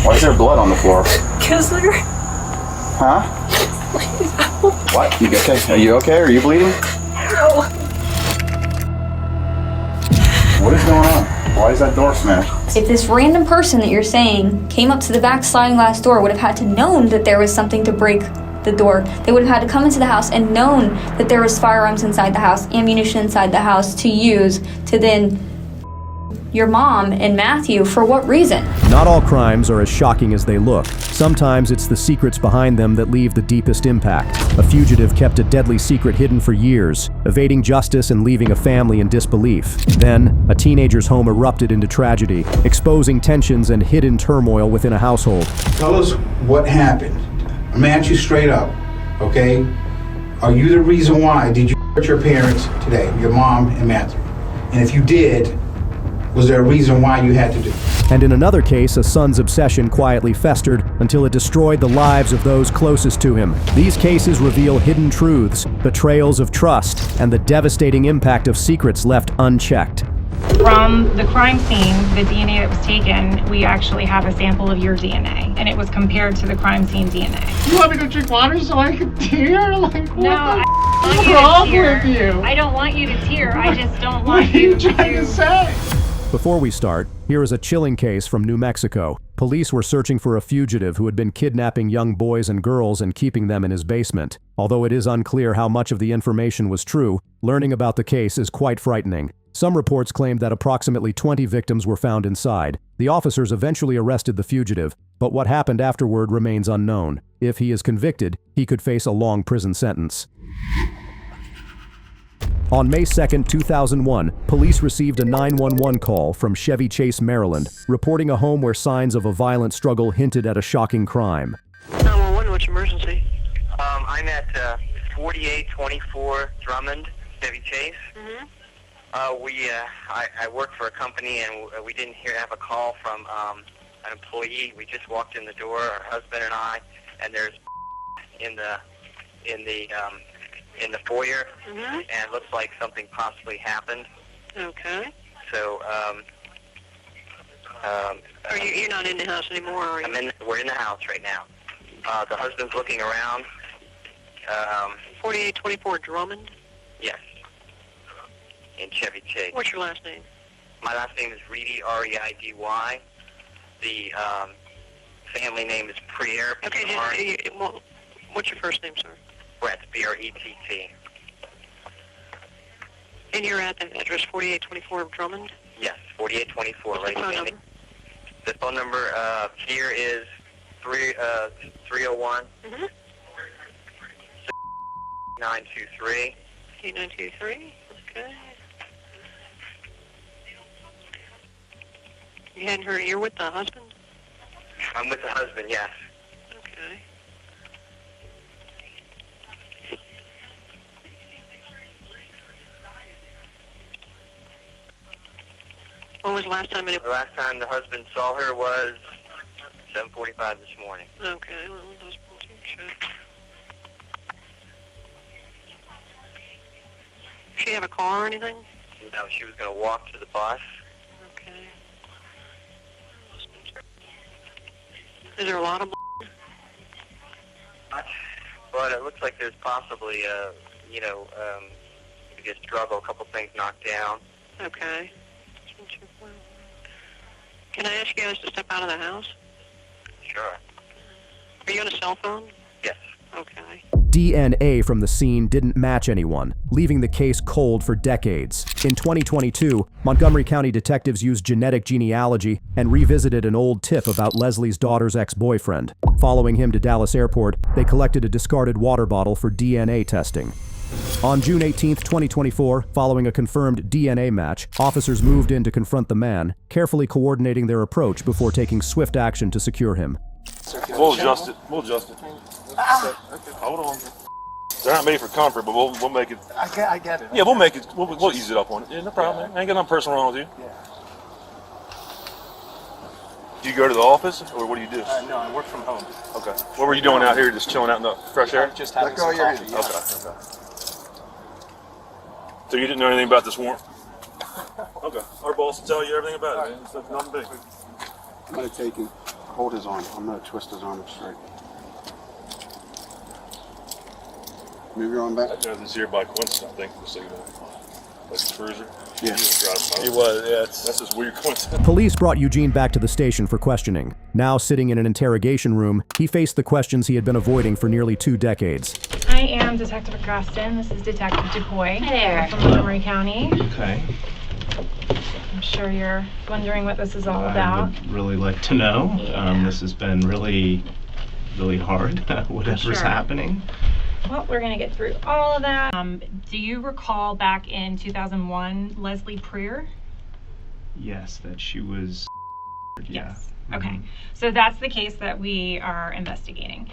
Why is there blood on the floor? Because they're... Huh? Please help. What? You okay? Are you okay? Are you bleeding? No. What is going on? Why is that door smashed? If this random person that you're saying came up to the back sliding glass door would have had to known that there was something to break the door, they would have had to come into the house and known that there was firearms inside the house, ammunition inside the house to use to then your mom and Matthew. For what reason? Not all crimes are as shocking as they look. Sometimes it's the secrets behind them that leave the deepest impact. A fugitive kept a deadly secret hidden for years, evading justice and leaving a family in disbelief. Then, a teenager's home erupted into tragedy, exposing tensions and hidden turmoil within a household. Tell us what happened. I'm gonna ask you straight up, okay? Are you the reason why did you hurt your parents today, your mom and Matthew? And if you did, was there a reason why you had to do it? And in another case, a son's obsession quietly festered until it destroyed the lives of those closest to him. These cases reveal hidden truths, betrayals of trust, and the devastating impact of secrets left unchecked. From the crime scene, the DNA that was taken, we actually have a sample of your DNA, and it was compared to the crime scene DNA. You want me to drink water so I can tear? Like, No, what's wrong with you? I don't want you to tear. I just don't What want are you trying to say? Before we start, here is a chilling case from New Mexico. Police were searching for a fugitive who had been kidnapping young boys and girls and keeping them in his basement. Although it is unclear how much of the information was true, learning about the case is quite frightening. Some reports claimed that approximately 20 victims were found inside. The officers eventually arrested the fugitive, but what happened afterward remains unknown. If he is convicted, he could face a long prison sentence. On May 2, 2001, police received a 911 call from Chevy Chase, Maryland, reporting a home where signs of a violent struggle hinted at a shocking crime. 911, what's your emergency? I'm at 4824 Drummond, Chevy Chase. Mm-hmm. I work for a company, and we didn't have a call from an employee. We just walked in the door, our husband and I, and there's in the foyer, Mm-hmm. and it looks like something possibly happened. Okay. So, You're not in the house anymore, are you? We're in the house right now. The husband's looking around. 4824 Drummond? Yes. In Chevy Chase. What's your last name? My last name is Reidy, R-E-I-D-Y. The family name is Prier. Okay, what's your first name, sir? Brett, B-R-E-T-T. And you're at the address 4824 Drummond? Yes, 4824. What's the phone number? The phone number here is 301 Mm-hmm. 923. 8923, okay. You hadn't heard, you're with the husband? I'm with the husband, yes. Okay. When was the last time The last time the husband saw her was 7:45 this morning. Okay, well, those check. Does she have a car or anything? No, she was going to walk to the bus. Okay. Is there a lot of But it looks like there's possibly a struggle, a couple things knocked down. Okay. Can I ask you guys to step out of the house? Sure. Are you on a cell phone? Yes. Okay. DNA from the scene didn't match anyone, leaving the case cold for decades. In 2022, Montgomery County detectives used genetic genealogy and revisited an old tip about Leslie's daughter's ex-boyfriend. Following him to Dallas Airport, they collected a discarded water bottle for DNA testing. On June 18, 2024, following a confirmed DNA match, officers moved in to confront the man, carefully coordinating their approach before taking swift action to secure him. We'll adjust it. Hold on. They're not made for comfort, but we'll make it. I get it. Yeah, we'll make it. We'll ease it up on it. Yeah, no problem, man. I ain't got nothing personal wrong with you. Yeah. Do you go to the office, or what do you do? No, I work from home. Okay. What were you doing out here, just chilling out in the fresh air? Just having some coffee. Yeah. Okay. So you didn't know anything about this warrant? Okay. Our boss will tell you everything about it, man. It's nothing big. I'm going to take it. Hold his arm. I'm gonna twist his arm straight. Move your arm back. I drove this here by coincidence, I think, just so you know. Like a cruiser. Yeah. He was, yeah. That's just weird coincidence. Police brought Eugene back to the station for questioning. Now sitting in an interrogation room, he faced the questions he had been avoiding for nearly 2 decades. I am Detective Graston. This is Detective DuPois. Hi there. From Montgomery County. Okay. I'm sure you're wondering what this is all I about. would really like to know. Yeah. This has been really hard, whatever's Sure. happening. Well, we're going to get through all of that. Do you recall back in 2001, Leslie Preer? Yes, that she was. Yeah. Yes. Okay. So that's the case that we are investigating.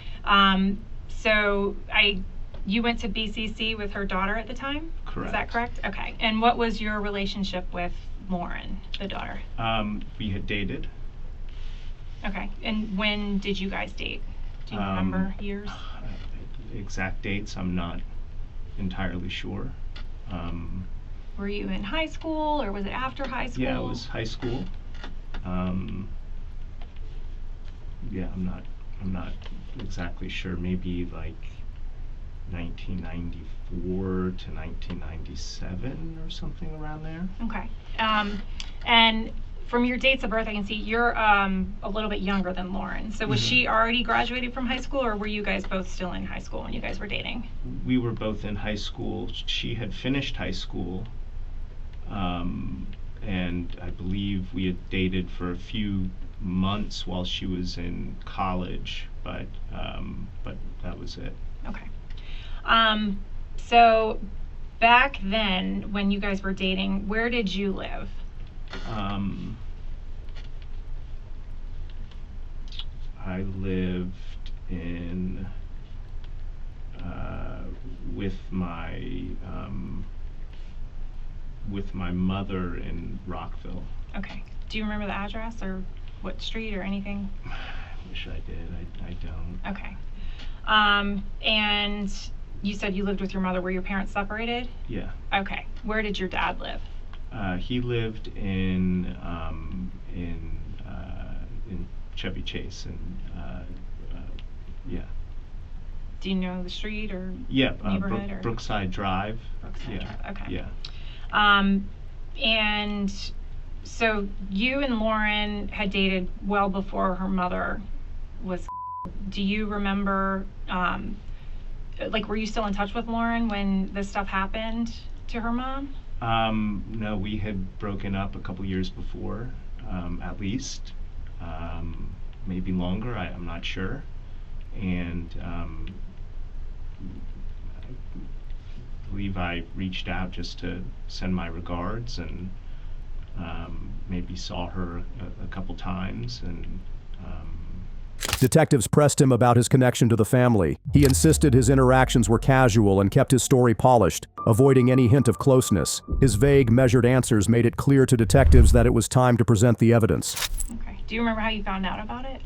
You went to BCC with her daughter at the time? Correct. Is that correct? Okay. And what was your relationship with Lauren, the daughter? We had dated. Okay. And when did you guys date? Do you remember years? Exact dates, I'm not entirely sure. Were you in high school or was it after high school? Yeah, it was high school. Yeah, I'm not exactly sure. Maybe like 1994 to 1997 or something around there. Okay. And from your dates of birth, I can see you're a little bit younger than Lauren. So was she already graduated from high school, or were you guys both still in high school when you guys were dating? We were both in high school. She had finished high school, and I believe we had dated for a few months while she was in college, but that was it. Okay. So back then, when you guys were dating, where did you live? I lived in with my mother in Rockville. Okay. Do you remember the address or what street or anything? I wish I did. I don't. Okay. And you said you lived with your mother. Were your parents separated? Yeah. Okay. Where did your dad live? He lived in Chevy Chase, and yeah. Do you know the street or Yeah, neighborhood or Brookside Drive. Brookside Yeah. Drive? Okay. Yeah. And so you and Lauren had dated well before her mother was. Do you remember, like, were you still in touch with Lauren when this stuff happened to her mom? No, we had broken up a couple years before, at least. Maybe longer, I'm not sure. And I believe I reached out just to send my regards, and maybe saw her a couple times, and Detectives pressed him about his connection to the family. He insisted his interactions were casual and kept his story polished, avoiding any hint of closeness. His vague, measured answers made it clear to detectives that it was time to present the evidence. Okay. Do you remember how you found out about it?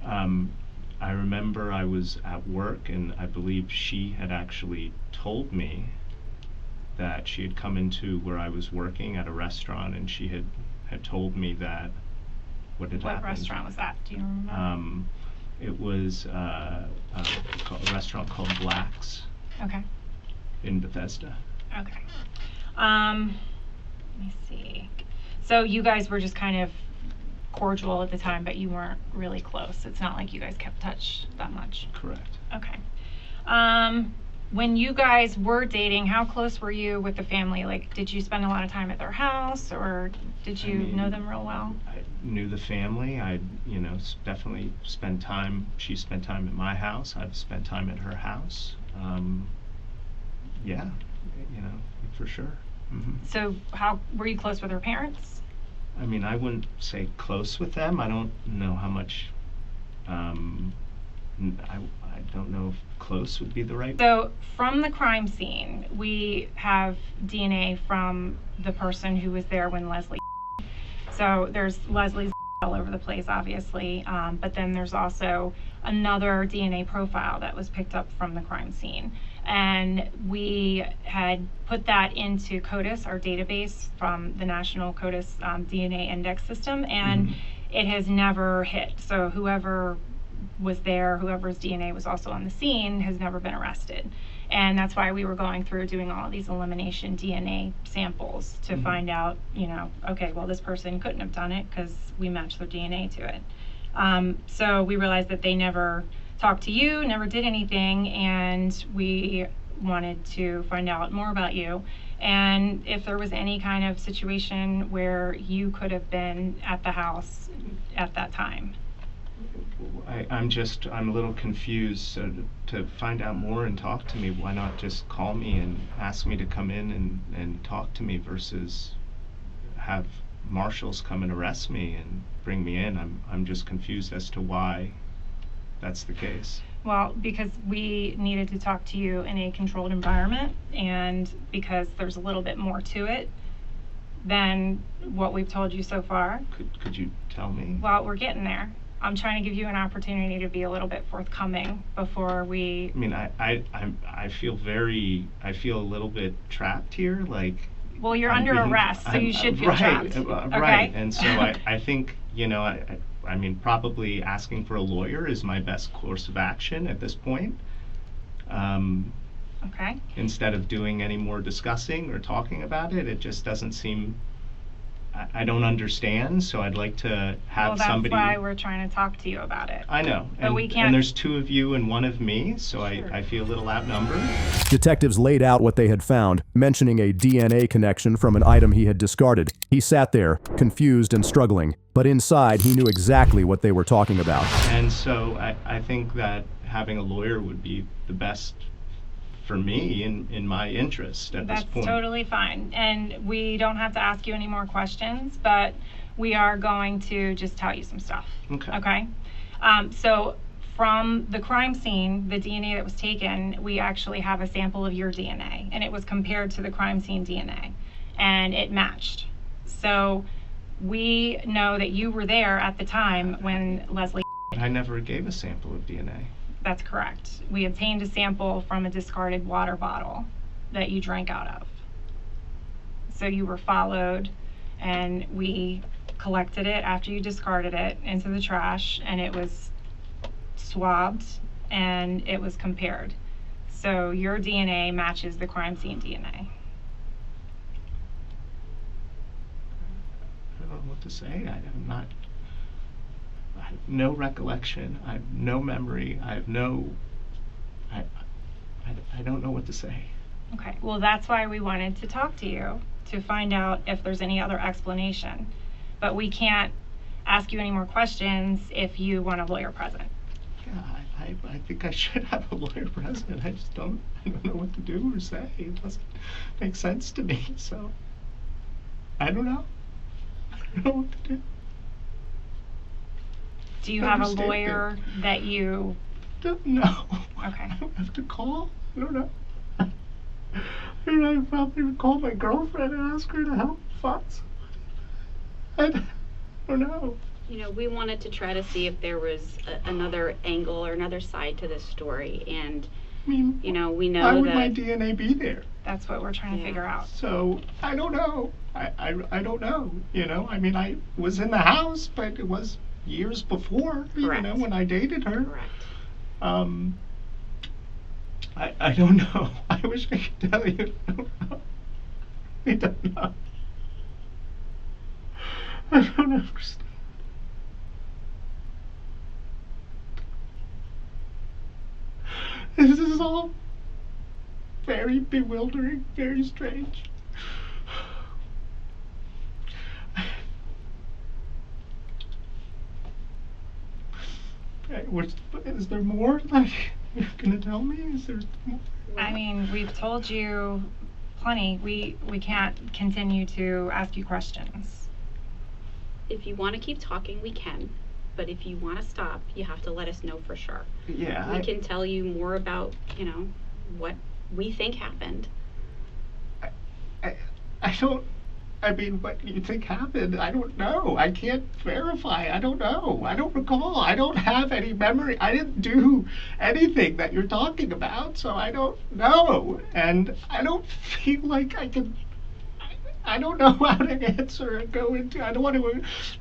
I remember I was at work, and I believe she had actually told me that she had come into where I was working at a restaurant, and she had told me that what had happened. What restaurant was that? Do you remember? It was a restaurant called Black's. Okay. In Bethesda. Okay. Let me see. So you guys were just kind of cordial at the time, but you weren't really close. It's not like you guys kept touch that much. Correct. Okay. When you guys were dating, how close were you with the family? Like, did you spend a lot of time at their house, or did you know them real well? I knew the family. I, definitely spent time. She spent time at my house. I've spent time at her house. Yeah, for sure. Mm-hmm. So how were you close with her parents? I mean, I wouldn't say close with them. I don't know how much. I don't know if close would be the right. So from the crime scene, we have DNA from the person who was there when Leslie. So there's Leslie's all over the place, obviously, but then there's also another DNA profile that was picked up from the crime scene. And we had put that into CODIS, our database from the National CODIS DNA Index System, and it has never hit. So whoever was there, whoever's DNA was also on the scene, has never been arrested. And that's why we were going through doing all of these elimination DNA samples to find out, you know, okay, well, this person couldn't have done it because we matched their DNA to it. So we realized that they never talked to you, never did anything, and we wanted to find out more about you and if there was any kind of situation where you could have been at the house at that time. I'm a little confused. So to find out more and talk to me, why not just call me and ask me to come in and talk to me versus have marshals come and arrest me and bring me in? I'm just confused as to why that's the case. Well, because we needed to talk to you in a controlled environment, and because there's a little bit more to it than what we've told you so far. Could you tell me? Well, we're getting there. I'm trying to give you an opportunity to be a little bit forthcoming before we... I mean, I feel a little bit trapped here, like... Well, you're under arrest, so you should feel trapped. Right, and so I think, you know, I mean, probably asking for a lawyer is my best course of action at this point. Okay. Instead of doing any more discussing or talking about it, it just doesn't seem... I don't understand, so I'd like to have somebody... Well, that's why we're trying to talk to you about it. I know, But we can't... and there's two of you and one of me, so I feel a little outnumbered. Detectives laid out what they had found, mentioning a DNA connection from an item he had discarded. He sat there, confused and struggling, but inside he knew exactly what they were talking about. And so I think that having a lawyer would be the best for me in my interest at this point. That's totally fine. And we don't have to ask you any more questions, but we are going to just tell you some stuff. Okay. Okay? So from the crime scene, the DNA that was taken, we actually have a sample of your DNA, and it was compared to the crime scene DNA, and it matched. So we know that you were there at the time when Leslie... I never gave a sample of DNA. That's correct. We obtained a sample from a discarded water bottle that you drank out of. So you were followed, and we collected it after you discarded it into the trash, and it was swabbed and it was compared. So your DNA matches the crime scene DNA. I don't know what to say. I have no recollection. I have no memory. I don't know what to say. Okay, well, that's why we wanted to talk to you, to find out if there's any other explanation. But we can't ask you any more questions if you want a lawyer present. Yeah, I think I should have a lawyer present. I don't know what to do or say. It doesn't make sense to me, so I don't know. I don't know what to do. Do you have a lawyer that you... No. Okay. I don't have to call. I don't know. I probably would call my girlfriend and ask her to help funds. I don't know. You know, we wanted to try to see if there was another angle or another side to this story, and I mean, you know, we know why that... would my DNA be there? That's what we're trying to figure out. So, I don't know. I don't know, you know? I mean, I was in the house, but it was years before, Correct. You know, when I dated her. Correct. I don't know. I wish I could tell you. I don't know. I don't understand. This is all very bewildering, very strange. Is there more? Like, you're gonna tell me? Is there more? I mean, we've told you plenty. We can't continue to ask you questions. If you want to keep talking, we can. But if you want to stop, you have to let us know for sure. Yeah. We can tell you more about, you know, what we think happened. I don't... I mean, what you think happened, I don't know. I can't verify. I don't know. I don't recall. I don't have any memory. I didn't do anything that you're talking about, so I don't know. And I don't feel like I can... I don't know how to answer and go into. I don't want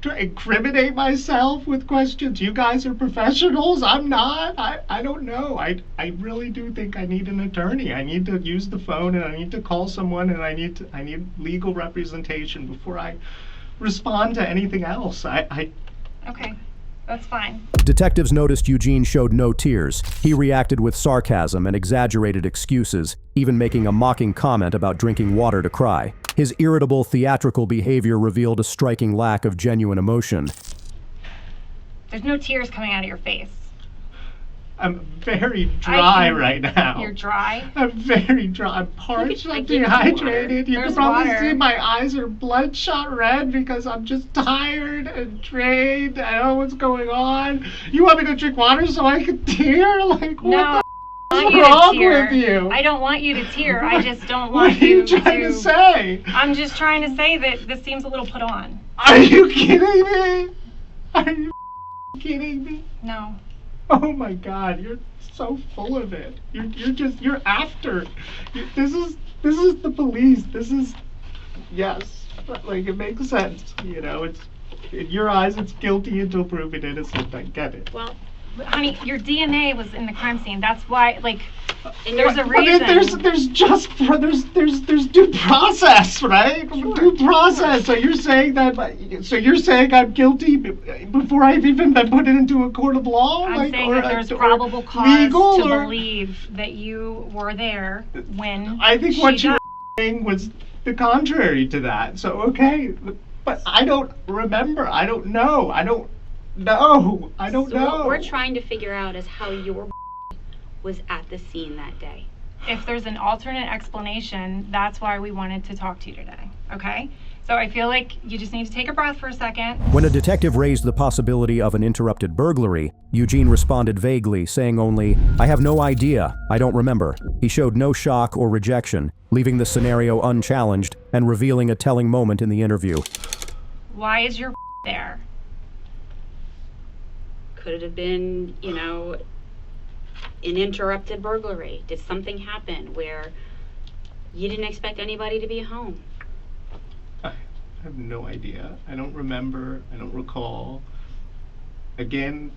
to incriminate myself with questions. You guys are professionals. I'm not. I don't know. I really do think I need an attorney. I need to use the phone, and I need to call someone, and I need legal representation before I respond to anything else. Okay, that's fine. Detectives noticed Eugene showed no tears. He reacted with sarcasm and exaggerated excuses, even making a mocking comment about drinking water to cry. His irritable, theatrical behavior revealed a striking lack of genuine emotion. There's no tears coming out of your face. I'm very dry right now. You're dry? I'm very dry. I'm parched. I'm dehydrated. You can probably see my eyes are bloodshot red because I'm just tired and drained. I don't know what's going on. You want me to drink water so I can tear? Like, what the wrong with you? I don't want you to tear. I just don't want What are you trying to say? I'm just trying to say that this seems a little put on. Are you kidding me? Are you kidding me? No. Oh my God, you're so full of it. You're after. This is the police. This is, yes, like it makes sense. You know, it's in your eyes, it's guilty until proven innocent. I get it. Well, honey, your DNA was in the crime scene. That's why, like, there's a reason. There's due process, right? Sure, due process. Sure. So you're saying I'm guilty before I've even been put into a court of law? I'm saying that there's probable cause to believe that you were there when I think what you were saying was the contrary to that. So okay, but I don't remember. I don't know. I don't know. What we're trying to figure out is how your was at the scene that day. If there's an alternate explanation, that's why we wanted to talk to you today, okay? So I feel like you just need to take a breath for a second. When a detective raised the possibility of an interrupted burglary, Eugene responded vaguely, saying only, "I have no idea. I don't remember." He showed no shock or rejection, leaving the scenario unchallenged and revealing a telling moment in the interview. Why is your there? Could it have been, you know, an interrupted burglary? Did something happen where you didn't expect anybody to be home? I have no idea. I don't remember. I don't recall. Again,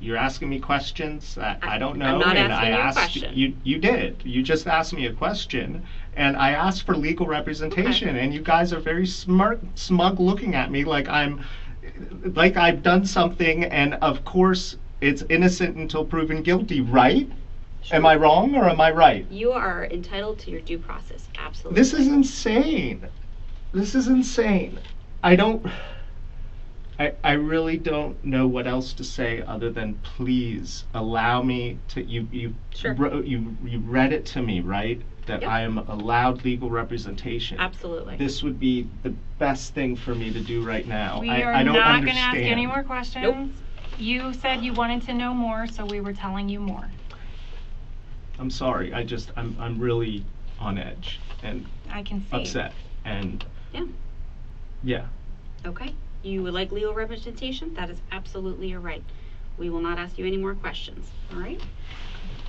you're asking me questions that I don't know. I'm not and asking I you a asked question. You did. You just asked me a question, and I asked for legal representation, and you guys are very smug looking at me like I've done something, and of course it's innocent until proven guilty, right? Sure. Am I wrong or am I right? You are entitled to your due process, absolutely. This is insane. This is insane. I really don't know what else to say other than please allow me to, you read it to me, right? That yep. I am allowed legal representation. Absolutely. This would be the best thing for me to do right now. We are not going to ask any more questions. Nope. You said you wanted to know more, so we were telling you more. I'm sorry. I'm really on edge and I can see. Upset and yeah. Okay. You would like legal representation? That is absolutely your right. We will not ask you any more questions. All right?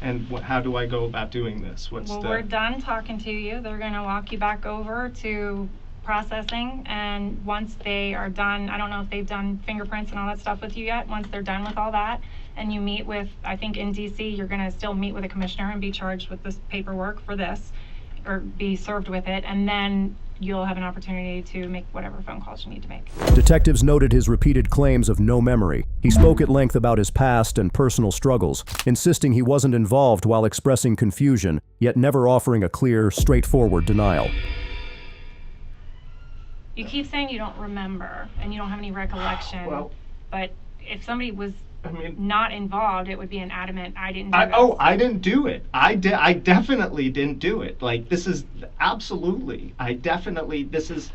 And how do I go about doing this? We're done talking to you. They're going to walk you back over to processing, and once they are done, I don't know if they've done fingerprints and all that stuff with you yet. Once they're done with all that, and you meet with, I think in DC, you're going to still meet with a commissioner and be charged with this paperwork for this, or be served with it, and then you'll have an opportunity to make whatever phone calls you need to make. Detectives noted his repeated claims of no memory. He spoke at length about his past and personal struggles, insisting he wasn't involved while expressing confusion, yet never offering a clear, straightforward denial. You keep saying you don't remember and you don't have any recollection, but if somebody was not involved, it would be an adamant, I didn't do it. Oh, I didn't do it. I definitely didn't do it. Like, this is absolutely, this is,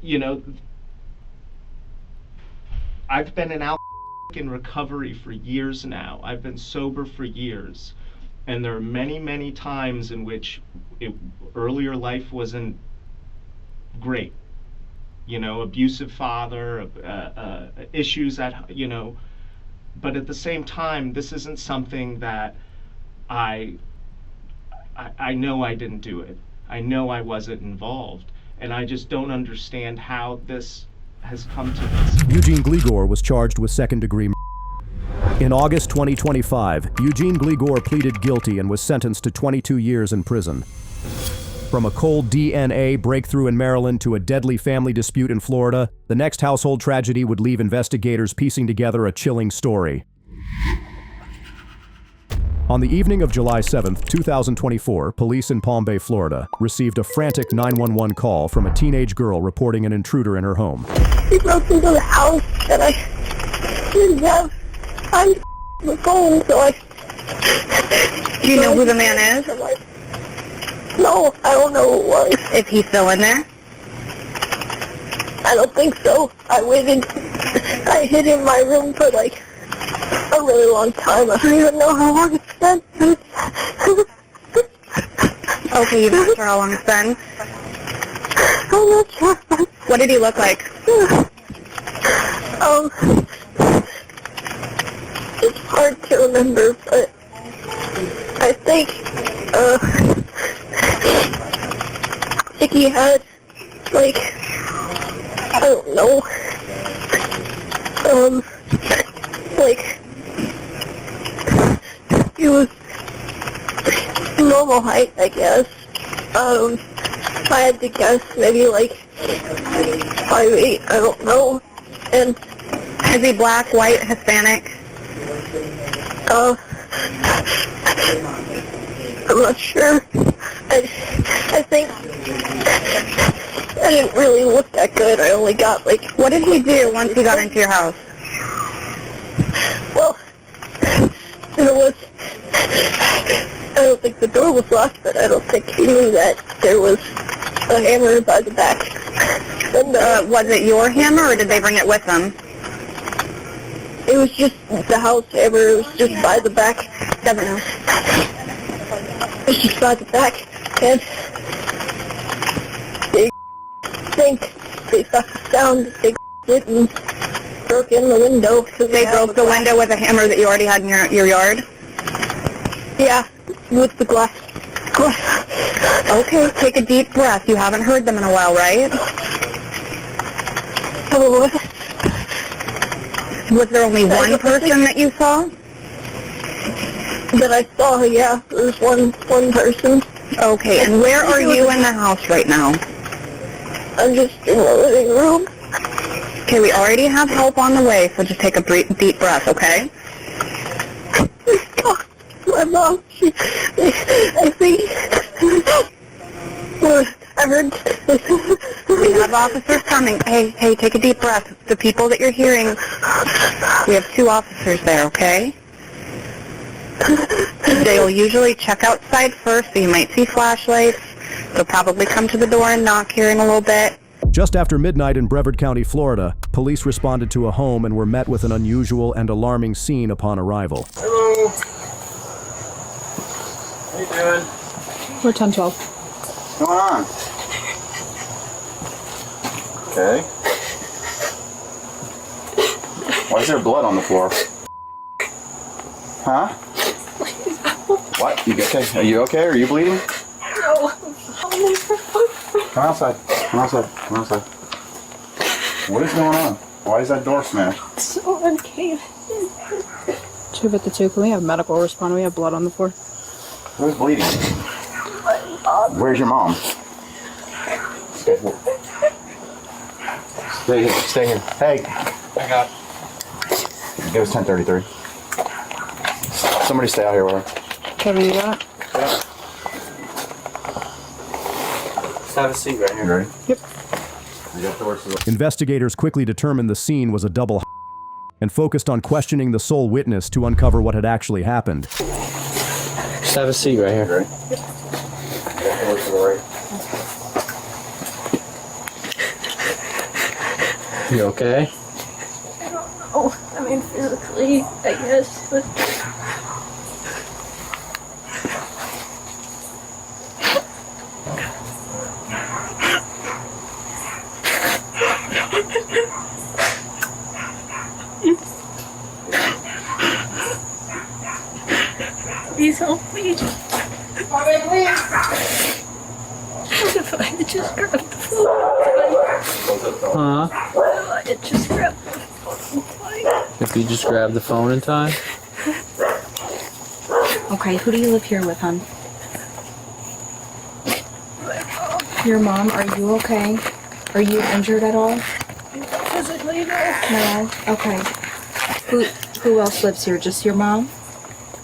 you know, I've been an alcoholic in recovery for years now. I've been sober for years. And there are many, many times in which earlier life wasn't great. You know, abusive father, issues that, you know, but at the same time, this isn't something that I know I didn't do it. I know I wasn't involved. And I just don't understand how this has come to this. Eugene Gligor was charged with second-degree murder. In August 2025, Eugene Gligor pleaded guilty and was sentenced to 22 years in prison. From a cold DNA breakthrough in Maryland to a deadly family dispute in Florida, the next household tragedy would leave investigators piecing together a chilling story. On the evening of July 7, 2024, police in Palm Bay, Florida, received a frantic 911 call from a teenage girl reporting an intruder in her home. He broke into the house and I didn't have time to the phone, so I... Do you know who the man is? No, I don't know who it was. Is he still in there? I don't think so. I waited. I hid in my room for like a really long time. I don't even know how long it's been. Okay, you're not sure how long it's been? I'm not sure. What did he look like? It's hard to remember, but I think he had, like, I don't know, like, he was normal height, I guess. If I had to guess, maybe like 5'8", I don't know. And is he black, white, Hispanic? I'm not sure. I think I didn't really look that good. I only got like... What did he do once he got into your house? Well, it was... I don't think the door was locked, but I don't think he knew that there was a hammer by the back. And, was it your hammer, or did they bring it with them? It was just the house hammer. It was just by the back. Never know. It was just by the back. And they think they thought the sound that they didn't broke in the window. They broke the window with a hammer that you already had in your yard? Yeah, with the glass. Okay, take a deep breath. You haven't heard them in a while, right? Oh, was there only one person that you saw? That I saw, yeah. There was one person. Okay, and where are you in the house right now? I'm just in the living room. Okay, we already have help on the way, so just take a deep breath, okay? My mom, I think... I heard... We have officers coming. Hey, take a deep breath. The people that you're hearing, we have 2 officers there, okay? They'll usually check outside first, so you might see flashlights. They'll probably come to the door and knock here in a little bit. Just after midnight in Brevard County, Florida, police responded to a home and were met with an unusual and alarming scene upon arrival. Hello. How you doing? We're 1012. What's going on? Okay. Why is there blood on the floor? Huh? What? You okay? Are you okay? Are you bleeding? No. Come outside. Come outside. Come outside. What is going on? Why is that door smashed? Someone came. 252. Can we have medical respond? We have blood on the floor. Who's bleeding? Where's your mom? Stay here. Stay here. Stay here. Hey. I got It was 10:33. Somebody stay out here with her. Kevin, you got it? Yeah. Let's have a seat right here. You ready? Yep. Investigators quickly determined the scene was a double and focused on questioning the sole witness to uncover what had actually happened. Just have a seat right here. Ready? You okay? I don't know. I mean, physically, I guess, but... Please help me. Please. if I had just grabbed the phone. Huh? I just grabbed the phone. If you just grab the phone in time? Okay, who do you live here with, hon? Your mom, are you okay? Are you injured at all? Physically, no. No? Okay. Who else lives here? Just your mom?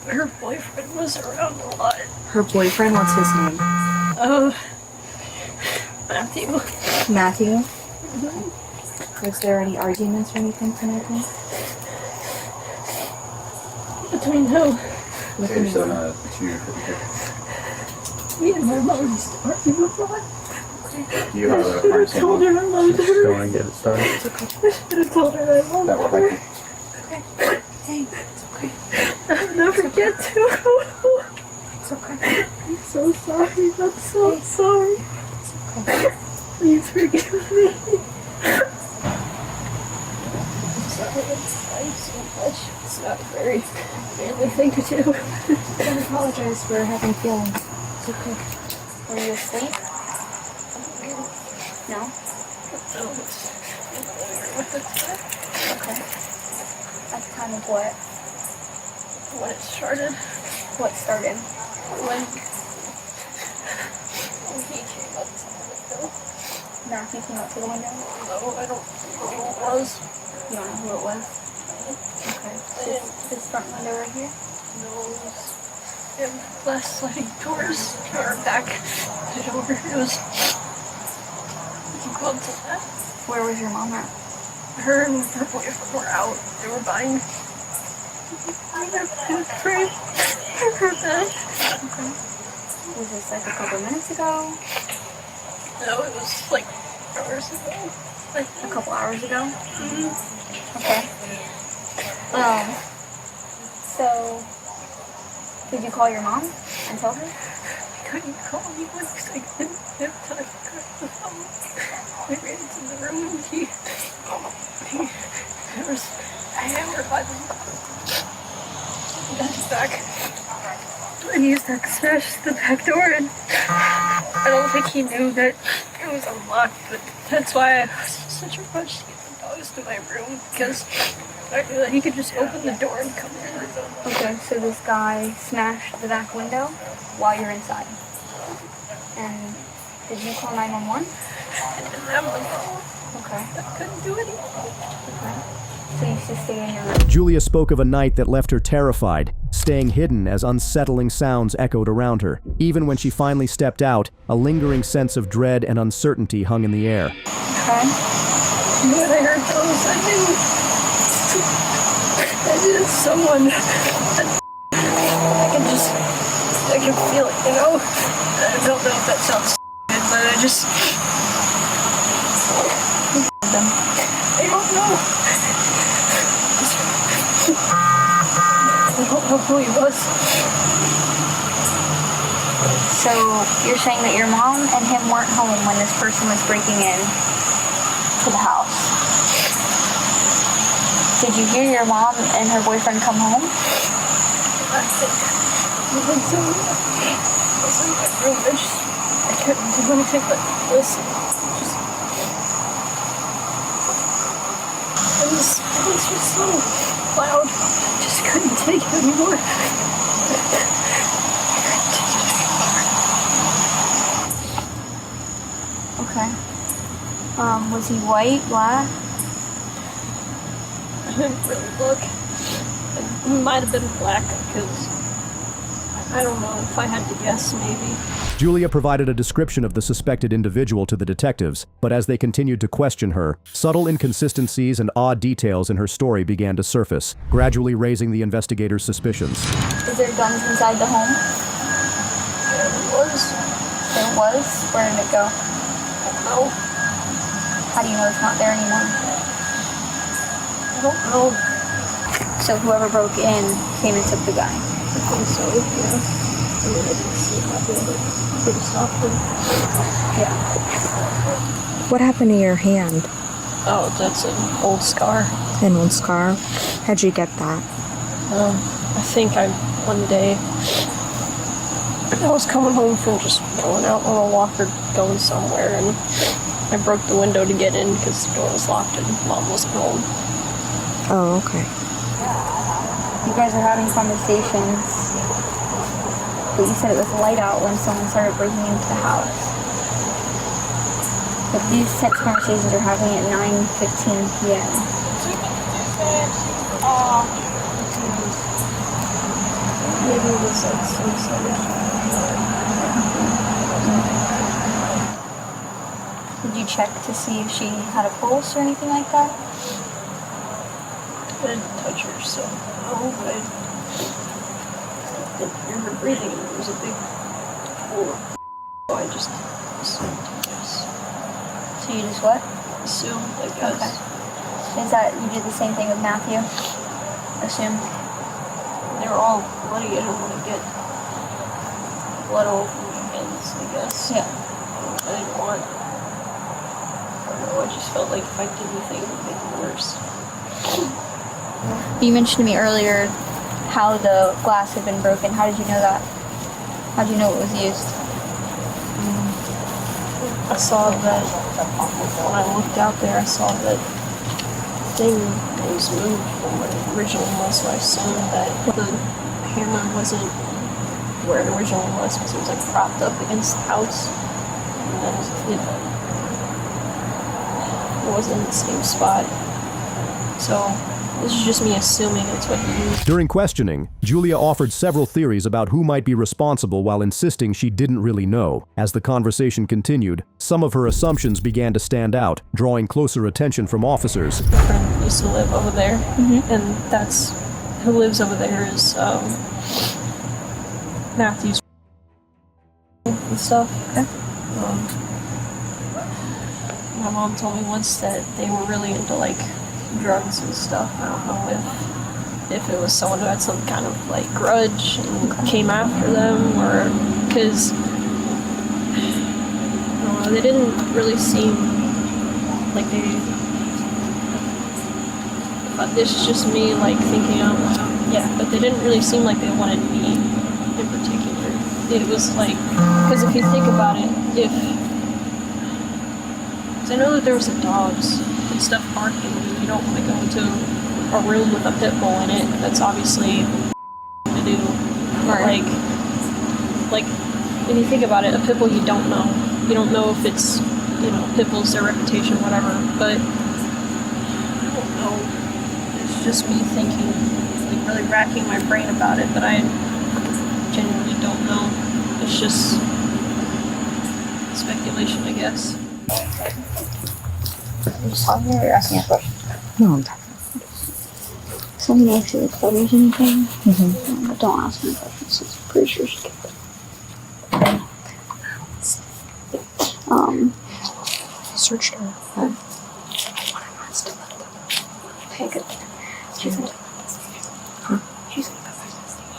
Her boyfriend was around a lot. Her boyfriend? What's his name? Matthew. Matthew? Mm-hmm. Was there any arguments or anything connected? Between who? With your mom. Me and my mom used to argue a lot. You have a I told her I loved her. Don't want to get it started. I should have told her I loved That will her. help you. Hey, it's okay. I'll never get to. It's okay. I'm so sorry. I'm so sorry. It's okay. Please forgive me. I'm sorry. I'm so much. It's not a very manly thing to do. Don't apologize for having feelings. It's okay. Were you asleep? No? Okay. At the time of what? When it started. What started? When he came up to the window. Matthew came up to the window? No, I don't know who it was. You don't know who it was? Okay. This front window right here? No, it was in glass sliding doors or back door. It was. You can go up to that. Where was your mom at? Her and her boyfriend were out. They were buying food for her bed. Okay. Was this like a couple minutes ago? No, it was like hours ago. A couple hours ago? Mm-hmm. Okay. So, did you call your mom and tell her? I couldn't call anyone because I didn't have time to grab the phone. I ran into the room and there was a hammer by the back. And he used to smash the back door, and I don't think he knew that it was unlocked, but that's why I was in such a rush to get the dogs to my room, because I knew that he could just open the door and come in. Okay, so this guy smashed the back window while you're inside. And did you call 911? I didn't have the phone. Okay. I couldn't do anything. Okay. So you should stay in your room. Julia spoke of a night that left her terrified, staying hidden as unsettling sounds echoed around her. Even when she finally stepped out, a lingering sense of dread and uncertainty hung in the air. Okay. When I heard those, I knew someone. I can feel it, you know? I don't know if that sounds good, but I just. I don't know. I don't know who he was. So you're saying that your mom and him weren't home when this person was breaking in to the house. Did you hear your mom and her boyfriend come home? I think I was in my room. I couldn't do anything but listen. And this place was so loud. I just couldn't take it anymore. Okay. Was he white, black? I didn't really look. It might have been black, because I don't know if I had to guess, maybe. Julia provided a description of the suspected individual to the detectives, but as they continued to question her, subtle inconsistencies and odd details in her story began to surface, gradually raising the investigators' suspicions. Is there guns inside the home? There was. There was? Where did it go? No. How do you know it's not there anymore? I don't know. So whoever broke in came and took the guy. I think so, yeah. I mean, I didn't see a copy of it pretty softly. Yeah. What happened to your hand? Oh, that's an old scar. An old scar? How'd you get that? I think one day I was coming home from just going out on a walk or going somewhere, and I broke the window to get in because the door was locked and Mom wasn't home. Oh, okay. You guys are having conversations, but you said it was light out when someone started breaking into the house. But these text conversations are happening at 9:15 p.m. Maybe it was like some Did you check to see if she had a pulse or anything like that? I didn't touch her, so no, but I didn't hear her breathing, and there was a big hole. So I just assumed, yes. So you just what? Assumed, I guess. Okay. Is that, you did the same thing with Matthew? Assumed? They were all bloody. I didn't want to get blood all over my hands, I guess. Yeah. I didn't want, I don't know, I just felt like if I did anything, it would make it worse. You mentioned to me earlier how the glass had been broken. How did you know that? How did you know it was used? I saw that when I looked out there, I saw that thing was moved from where it originally was, so I assumed that the hammer wasn't where it originally was because it was like propped up against the house. And then it wasn't in the same spot. So this is just me assuming it's what he used. During questioning, Julia offered several theories about who might be responsible while insisting she didn't really know. As the conversation continued, some of her assumptions began to stand out, drawing closer attention from officers. My friend used to live over there, and that's who lives over there is Matthew's and stuff. My mom told me once that they were really into like drugs and stuff. I don't know if it was someone who had some kind of like grudge and came after them, or because I don't know, they didn't really seem like they. But this is just me like thinking out loud. Yeah, but they didn't really seem like they wanted me in particular. It was like, because if you think about it, because I know that there was some dogs and stuff barking, and you don't want to go into a room with a pit bull in it. That's obviously to do. Right. Like if you think about it, a pit bull you don't know. You don't know if it's, you know, pit bulls, their reputation, whatever. But I don't know. It's just me thinking, like really racking my brain about it, but I genuinely don't know. It's just speculation, I guess. I'm just talking or you're asking a question? No, I'm talking. So I'm gonna ask you if covers anything. But don't ask me questions. It's pretty sure she can. Searched her. Okay, good. She's gonna go back to the station. She's gonna go back to the station.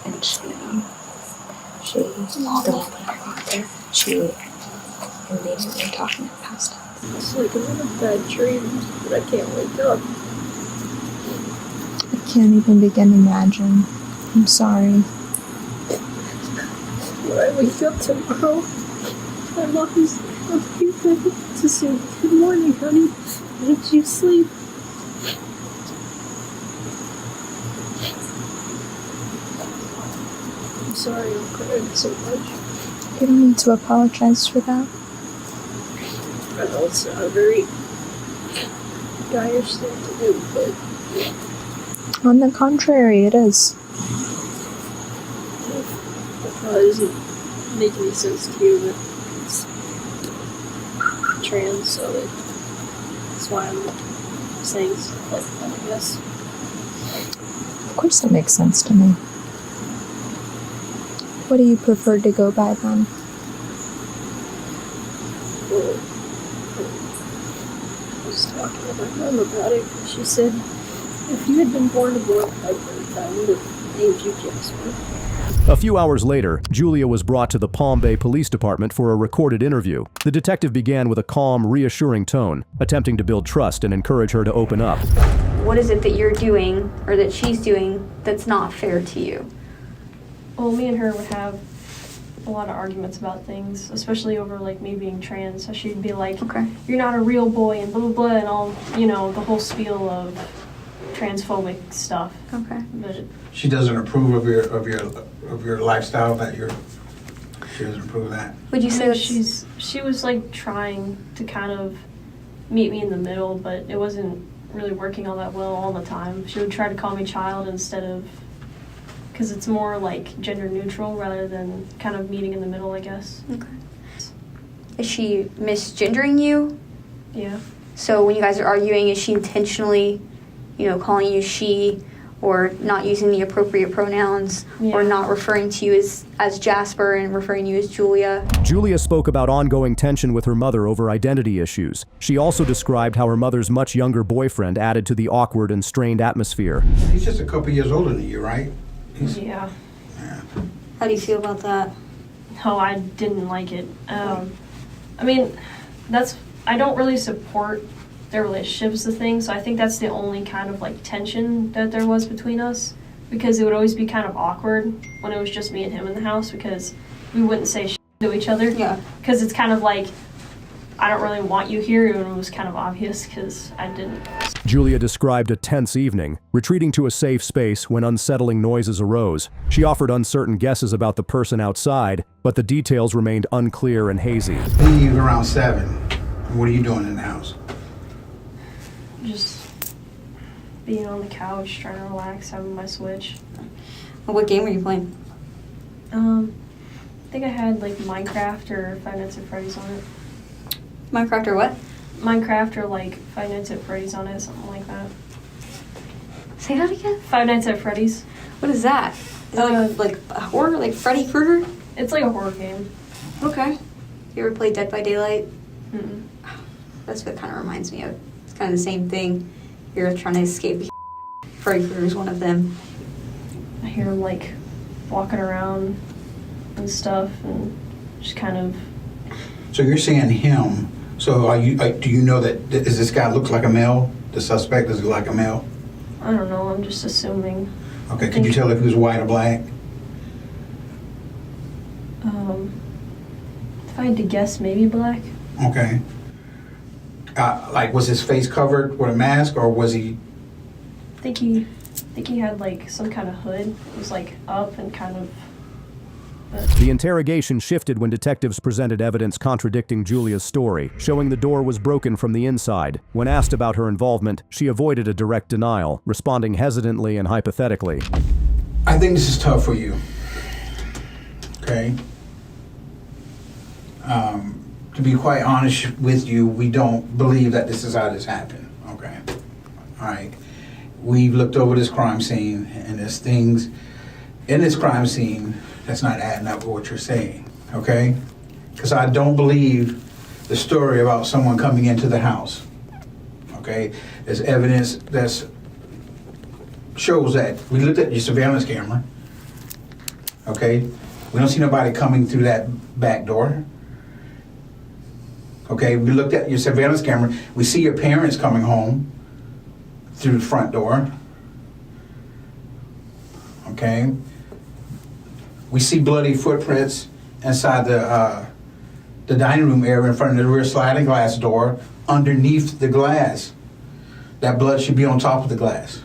And She don't want there. She immediately talking past it. It's like another bad dream, but I can't wake up. I can't even begin to imagine. I'm sorry. When I wake up tomorrow, my mom's going to say, "Good morning, honey. Did you sleep?" I'm sorry I'm crying so much. You don't need to apologize for that. I know it's not a very guyish thing to do, but On the contrary, it is. it probably doesn't make any sense to you, but it's trans, so that's why I'm saying stuff like that, I guess. Of course it makes sense to me. What do you prefer to go by then? Well, I was talking to my mom about it, and she said, if you had been born a boy by birth, I would have named you Jasper. A few hours later, Julia was brought to the Palm Bay Police Department for a recorded interview. The detective began with a calm, reassuring tone, attempting to build trust and encourage her to open up. what is it that you're doing or that she's doing that's not fair to you? Well, me and her would have a lot of arguments about things, especially over like me being trans. So she'd be like, Okay. "You're not a real boy," and blah blah blah, and all, you know, the whole spiel of transphobic stuff. Okay. But She doesn't approve of your lifestyle. She doesn't approve of that. Would you say that she was like trying to kind of meet me in the middle, but it wasn't really working all that well all the time. She would try to call me child instead of, because it's more like gender neutral rather than kind of meeting in the middle, I guess. Okay. Is she misgendering you? Yeah. So when you guys are arguing, is she intentionally, you know, calling you she, or not using the appropriate pronouns, or not referring to you as Jasper and referring to you as Julia? Julia spoke about ongoing tension with her mother over identity issues. She also described how her mother's much younger boyfriend added to the awkward and strained atmosphere. He's just a couple years older than you, right? Yeah. How do you feel about that? No, I didn't like it. I mean, I don't really support their relationship's the thing, so I think that's the only kind of like tension that there was between us, because it would always be kind of awkward when it was just me and him in the house, because we wouldn't say shit to each other. Yeah. Because it's kind of like, I don't really want you here, and it was kind of obvious because I didn't. Julia described a tense evening, retreating to a safe space when unsettling noises arose. She offered uncertain guesses about the person outside, but the details remained unclear and hazy. Leave around 7. What are you doing in the house? Just being on the couch, trying to relax, having my Switch. What game were you playing? I think I had like Minecraft or Five Nights at Freddy's on it. Minecraft or what? Minecraft or like Five Nights at Freddy's on it, something like that. Say that again? Five Nights at Freddy's. What is that? Is it like a horror, like Freddy Krueger? It's like a horror game. Okay. You ever played Dead by Daylight? Mm-mm. That's what kind of reminds me of. It's kind of the same thing. You're trying to escape. Freddy Krueger's one of them. I hear him like walking around and stuff, and just kind of. So you're saying him. So do you know that, does this guy look like a male? The suspect, does he look like a male? I don't know, I'm just assuming. Okay, could you tell if he was white or black? If I had to guess, maybe black. Okay. Like, was his face covered with a mask, or was he? I think he had like some kind of hood. It was like up and kind of. The interrogation shifted when detectives presented evidence contradicting Julia's story, showing the door was broken from the inside. When asked about her involvement, she avoided a direct denial, responding hesitantly and hypothetically. I think this is tough for you. Okay? To be quite honest with you, we don't believe that this is how this happened. Okay? All right. We've looked over this crime scene, and there's things in this crime scene that's not adding up with what you're saying, okay? Because I don't believe the story about someone coming into the house, okay? There's evidence that shows that. We looked at your surveillance camera, okay? We don't see nobody coming through that back door, okay? We looked at your surveillance camera. We see your parents coming home through the front door, okay? We see bloody footprints inside the dining room area in front of the rear sliding glass door underneath the glass. That blood should be on top of the glass.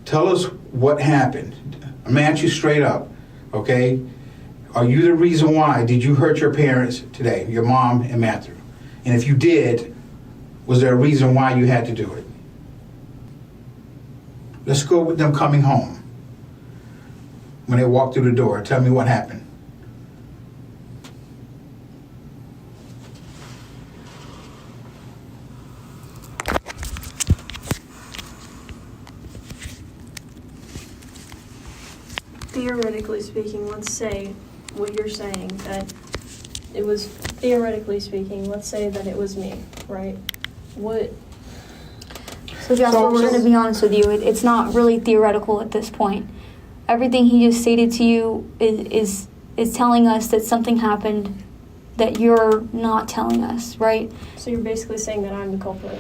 Tell us what happened. I'm gonna ask you straight up, okay? Are you the reason why? Did you hurt your parents today, your mom and Matthew? And if you did, was there a reason why you had to do it? Let's go with them coming home. When they walked through the door, tell me what happened. Theoretically speaking, let's say what you're saying, that it was, theoretically speaking, let's say that it was me, right? What? So Jasper, we're going to be honest with you. It's not really theoretical at this point. Everything he just stated to you is telling us that something happened that you're not telling us, right? So you're basically saying that I'm the culprit.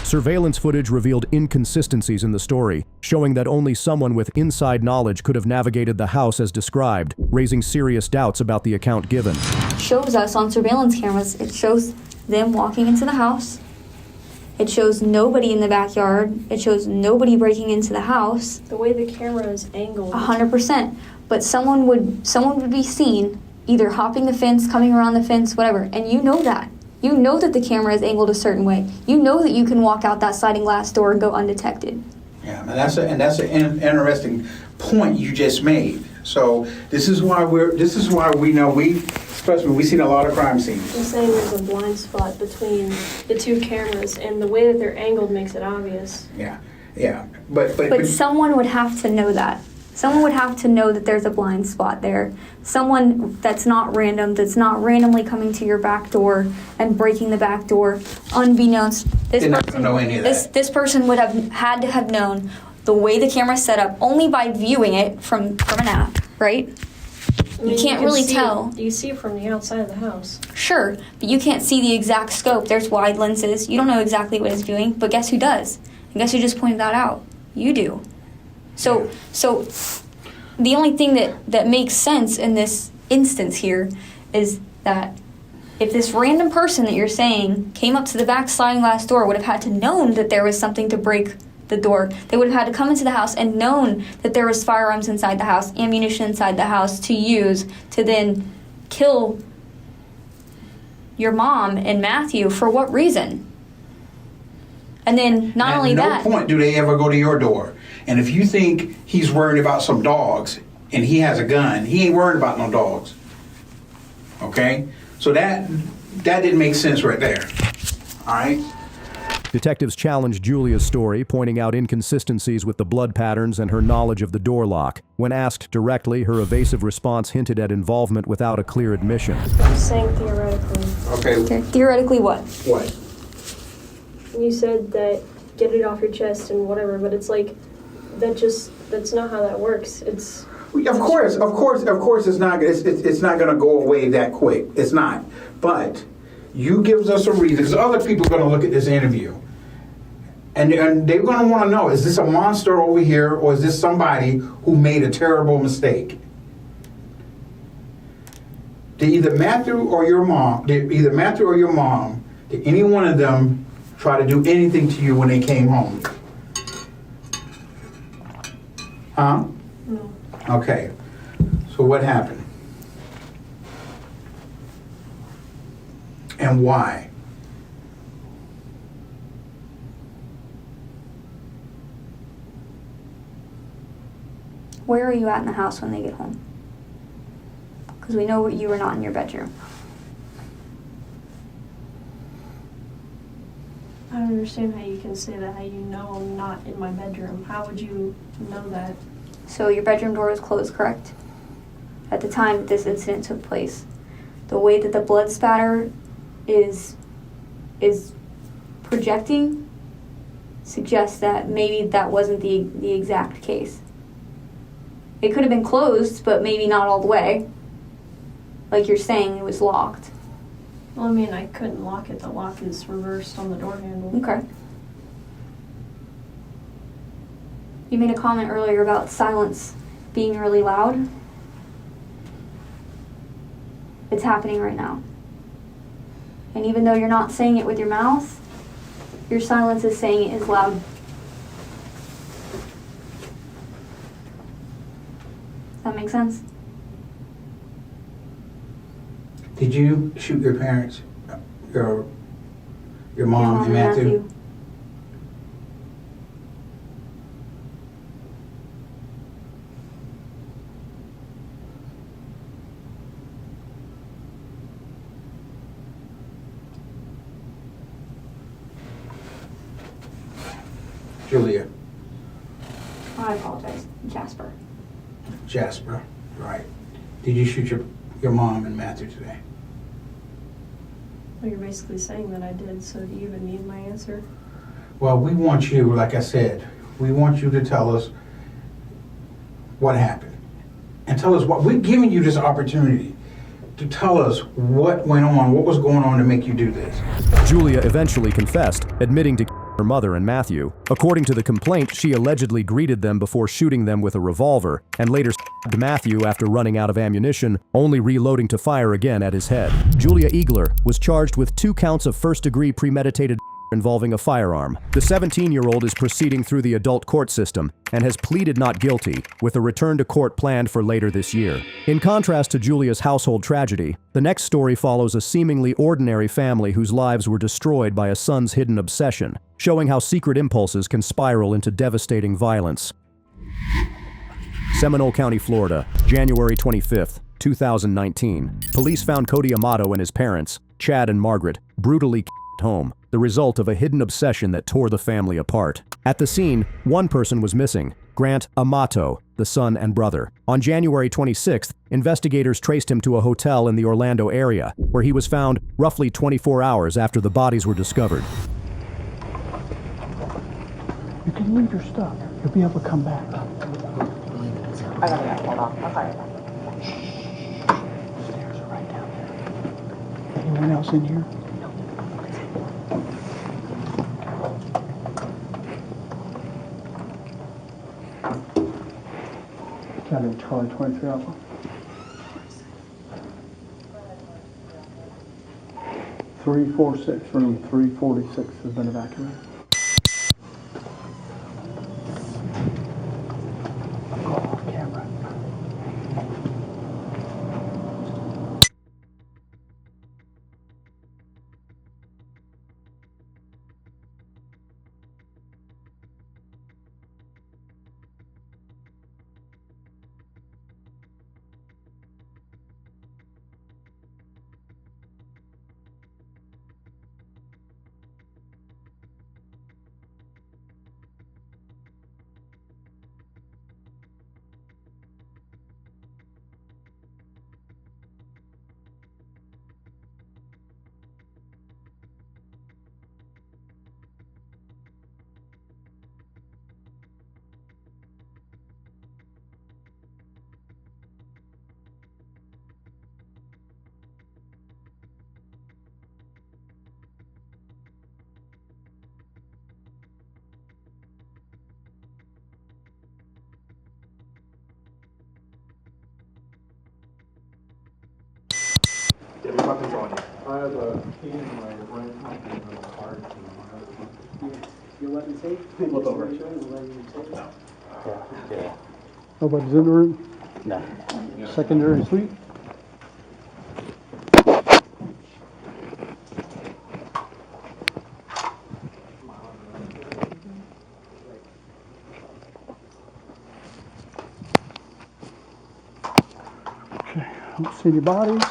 Surveillance footage revealed inconsistencies in the story, showing that only someone with inside knowledge could have navigated the house as described, raising serious doubts about the account given. Shows us on surveillance cameras, it shows them walking into the house. It shows nobody in the backyard. It shows nobody breaking into the house. The way the camera is angled. 100%. But someone would be seen either hopping the fence, coming around the fence, whatever, and you know that. You know that the camera is angled a certain way. You know that you can walk out that sliding glass door and go undetected. Yeah, and that's an interesting point you just made. So this is why we know trust me, we've seen a lot of crime scenes. I'm saying there's a blind spot between the two cameras, and the way that they're angled makes it obvious. Yeah, but someone would have to know that. Someone would have to know that there's a blind spot there. Someone that's not random, that's not randomly coming to your back door and breaking the back door unbeknownst. They're not gonna know any of that. This person would have had to have known the way the camera's set up only by viewing it from an app, right? I mean, you can't really see tell. You see it from the outside of the house. Sure, but you can't see the exact scope. There's wide lenses. You don't know exactly what it's viewing, but guess who does? And guess who just pointed that out? You do. So the only thing that makes sense in this instance here is that if this random person that you're saying came up to the back sliding glass door would have had to known that there was something to break the door, they would have had to come into the house and known that there was firearms inside the house, ammunition inside the house to use to then kill your mom and Matthew. For what reason? And then not only that... At no point do they ever go to your door. And if you think he's worried about some dogs and he has a gun, he ain't worried about no dogs. Okay? So that didn't make sense right there. All right? Detectives challenged Julia's story, pointing out inconsistencies with the blood patterns and her knowledge of the door lock. When asked directly, her evasive response hinted at involvement without a clear admission. I'm saying theoretically. Okay. Theoretically what? What? You said that get it off your chest and whatever, but it's like that's not how that works. It's Of course, it's not going to go away that quick. It's not. But you gives us a reason, because other people are going to look at this interview, and they're going to want to know: is this a monster over here, or is this somebody who made a terrible mistake? Did either Matthew or your mom? Did any one of them try to do anything to you when they came home? Huh? No. Okay. So what happened? And why? Where are you at in the house when they get home? Because we know you were not in your bedroom. I don't understand how you can say that, how you know I'm not in my bedroom. How would you know that? So your bedroom door was closed, correct? At the time that this incident took place. The way that the blood spatter is projecting suggests that maybe that wasn't the exact case. It could have been closed, but maybe not all the way. Like you're saying, it was locked. Well, I mean, I couldn't lock it. The lock is reversed on the door handle. Okay. You made a comment earlier about silence being really loud. It's happening right now. And even though you're not saying it with your mouth, your silence is saying it is loud. Does that make sense? Did you shoot your parents, your mom and Matthew? Julia. I apologize. Jasper, right. Did you shoot your mom and Matthew today? Well, you're basically saying that I did, so do you even need my answer? Well, we want you, like I said, we want you to tell us what happened. And tell us what, we're giving you this opportunity to tell us what went on, what was going on to make you do this. Julia eventually confessed, admitting to her mother and Matthew. According to the complaint, she allegedly greeted them before shooting them with a revolver, and later stabbed Matthew after running out of ammunition, only reloading to fire again at his head. Julia Egler was charged with 2 counts of first-degree premeditated involving a firearm. The 17-year-old is proceeding through the adult court system and has pleaded not guilty, with a return to court planned for later this year. In contrast to Julia's household tragedy, the next story follows a seemingly ordinary family whose lives were destroyed by a son's hidden obsession, showing how secret impulses can spiral into devastating violence. Seminole County, Florida, January 25th, 2019. Police found Cody Amato and his parents, Chad and Margaret, brutally home, the result of a hidden obsession that tore the family apart. At the scene, one person was missing, Grant Amato, the son and brother. On January 26th, investigators traced him to a hotel in the Orlando area, where he was found roughly 24 hours after the bodies were discovered. You can leave your stuff. You'll be able to come back. Stairs are right down there. Anyone else in here? County Charlie 23 Alpha. 346, room 346 has been evacuated. Camera. Get your weapons on you. I have a key in my right pocket and a card in my other. Your weapon safe? Look over. Yeah. Nobody's in the room? No. Secondary suite? Okay, I don't see any bodies.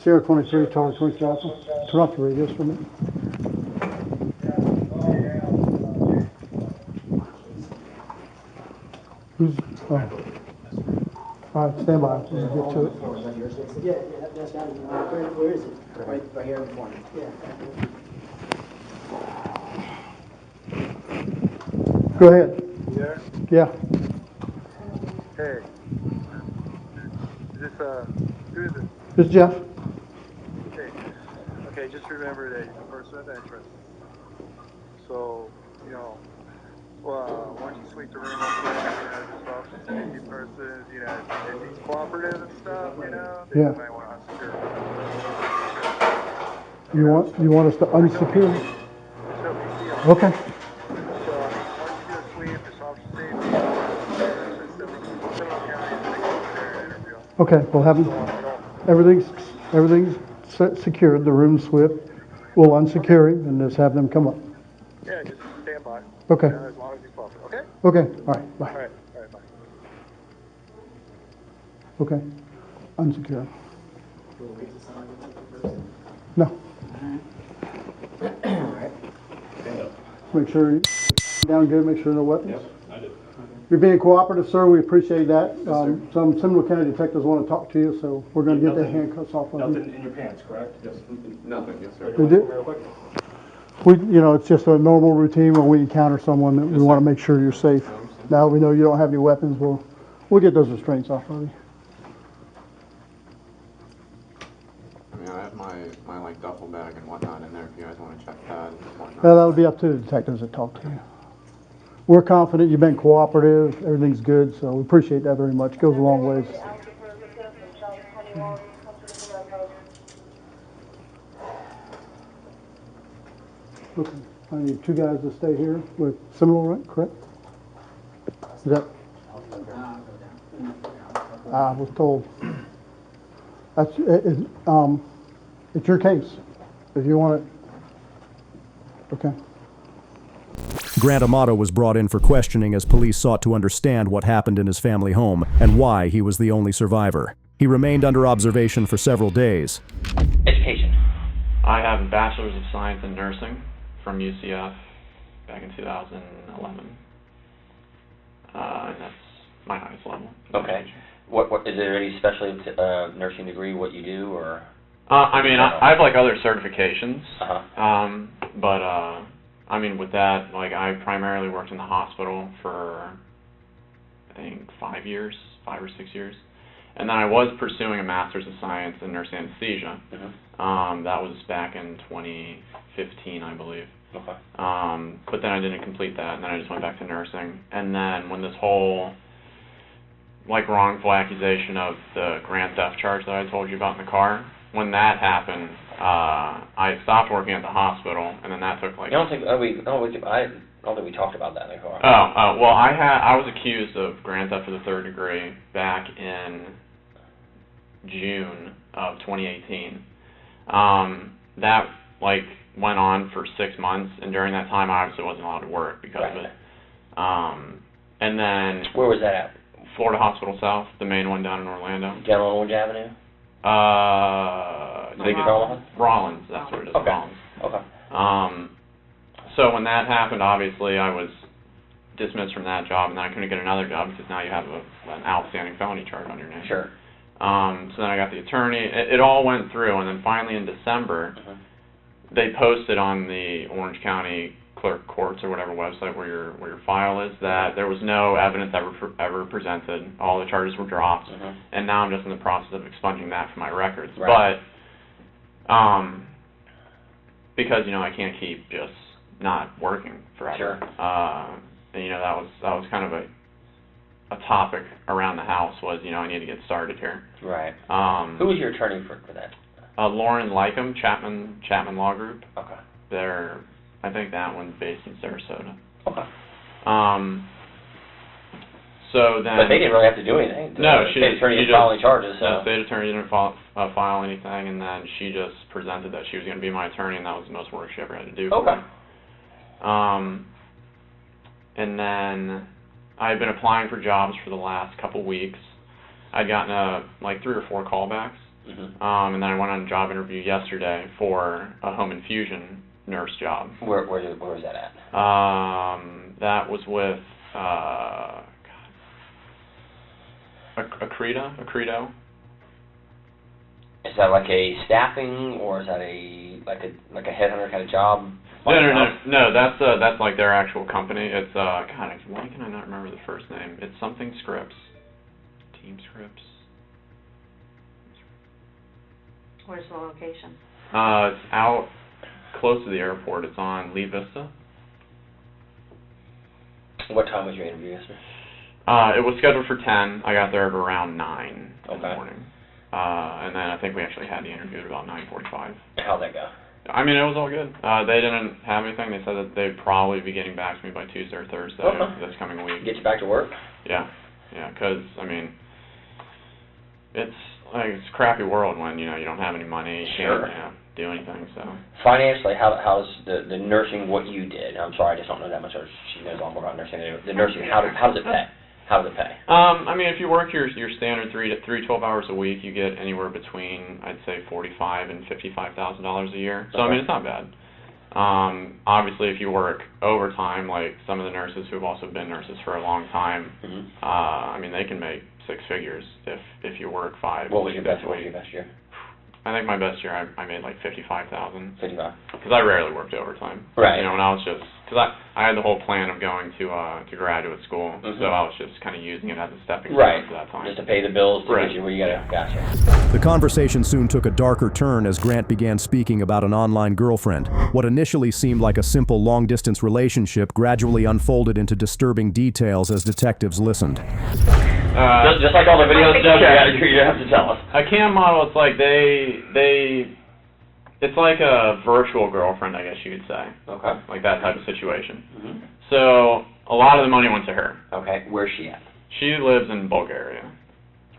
Sierra 23, Charlie 23 Alpha. Turn off the radios for me. Who's, oh. All right, stand by. We'll get to it. Yeah, that's not even, where is it? Right here in the corner. Yeah. Go ahead. You there? Yeah. Hey. Is this, who is it? This is Jeff. Hey. Okay, just remember that you're a person of interest. So, you know, well, once you sweep the room up there, you know, just off the safety persons, you know, if he's cooperative and stuff, you know, then Yeah. you might want to unsecure. You want us to unsecure? Okay. So, once you do a sweep, just off the safety, Seminole County is going to go there and interview. Okay, we'll have everything's secured. The room's swept. We'll unsecure it and just have them come up. Yeah, just stand by. Okay. You know, as long as he's cooperative. Okay? Okay. All right. Bye. All right, bye. Okay. Unsecure. No. Make sure you're down good. Make sure no weapons. Yep, I did. You're being cooperative, sir. We appreciate that. Some Seminole County detectives want to talk to you, so we're going to get the handcuffs off of you. Nothing in your pants, correct? Yes. Nothing, yes, sir. They did. It's just a normal routine when we encounter someone that we want to make sure you're safe. Now we know you don't have any weapons. We'll get those restraints off of you. mean, I have my like duffel bag and whatnot in there if you guys want to check that and whatnot. Well, that'll be up to the detectives that talk to you. We're confident you've been cooperative, everything's good, so we appreciate that very much. Goes a long ways. Okay, I need 2 guys to stay here with Seminole, right? Correct? Is that? I was told. That's it's your case. If you want it. Okay. Grant Amato was brought in for questioning as police sought to understand what happened in his family home and why he was the only survivor. He remained under observation for several days. Education. I have a Bachelor's of Science in Nursing from UCF back in 2011. And that's my highest level. Okay. What is there any specialty nursing degree what you do, or? I mean, I have like other certifications. Uh-huh. But I mean, with that, like I primarily worked in the hospital for I think 5 or 6 years, and then I was pursuing a Master's of Science in Nurse Anesthesia. Uh-huh. That was back in 2015, I believe. Okay. But then I didn't complete that, and then I just went back to nursing. And then when this whole like wrongful accusation of the grand theft charge that I told you about in the car, when that happened, I stopped working at the hospital, and then that took like. I don't think we talked about that in the car. Well, I was accused of grand theft of the 3rd degree back in June of 2018. That like went on for 6 months, and during that time, I obviously wasn't allowed to work because of it. And then. Where was that at? Florida Hospital South, the main one down in Orlando. Down on Orange Avenue? Rollins, that's what it is. Okay. Rollins. Okay. So when that happened, obviously I was dismissed from that job, and then I couldn't get another job because now you have an outstanding felony charge on your name. Sure. So then I got the attorney. It all went through, and then finally in December, they posted on the Orange County Clerk Courts or whatever website where your file is that there was no evidence ever presented. All the charges were dropped, and now I'm just in the process of expunging that from my records. Right. But because I can't keep just not working forever. Sure. And that was kind of a topic around the house was I need to get started here. Right. Who was your attorney for that? Lauren Lycum, Chapman Law Group. Okay. I think that one's based in Sarasota. Okay. So then. But they didn't really have to do anything. No, the state attorney didn't file any charges. So. No, state attorney didn't file anything, and then she just presented that she was going to be my attorney, and that was the most work she ever had to do. Okay. And then I had been applying for jobs for the last couple weeks. I'd gotten like 3 or 4 callbacks, and then I went on a job interview yesterday for a home infusion nurse job. Where was that at? That was with Accredo. Is that like a staffing, or is that like a headhunter kind of job? No. That's like their actual company. It's God, why can I not remember the first name? It's something Scripts. Team Scripts. Where's the location? It's out close to the airport. It's on Lee Vista. What time was your interview yesterday? It was scheduled for 10. I got there at around 9 in the morning. And then I think we actually had the interview at about 9:45. How'd that go? I mean, it was all good. They didn't have anything. They said that they'd probably be getting back to me by Tuesday or Thursday this coming week. Get you back to work? Yeah, because, I mean, it's a crappy world when, you don't have any money, you can't do anything, so. Financially, how's the nursing what you did? I'm sorry, I just don't know that much. She knows all more about nursing. The nursing, how does it pay? How does it pay? I mean, if you work your standard 12 hours a week, you get anywhere between, I'd say, $45,000 and $55,000 a year. So, I mean, it's not bad. Obviously, if you work overtime, like some of the nurses who have also been nurses for a long time, I mean, they can make 6 figures if you work 5. What was your best year? I think my best year I made like $55,000. 55. Because I rarely worked overtime. Right. When I was just because I had the whole plan of going to graduate school, so I was just kind of using it as a stepping stone Right. at that time. Just to pay the bills to Right. get you where you gotta. Gotcha. The conversation soon took a darker turn as Grant began speaking about an online girlfriend. What initially seemed like a simple long-distance relationship gradually unfolded into disturbing details as detectives listened. Just like all the video stuff, you have to tell us. A cam model, it's like it's like a virtual girlfriend, I guess you could say. Okay. Like that type of situation. So a lot of the money went to her. Okay. Where's she at? She lives in Bulgaria.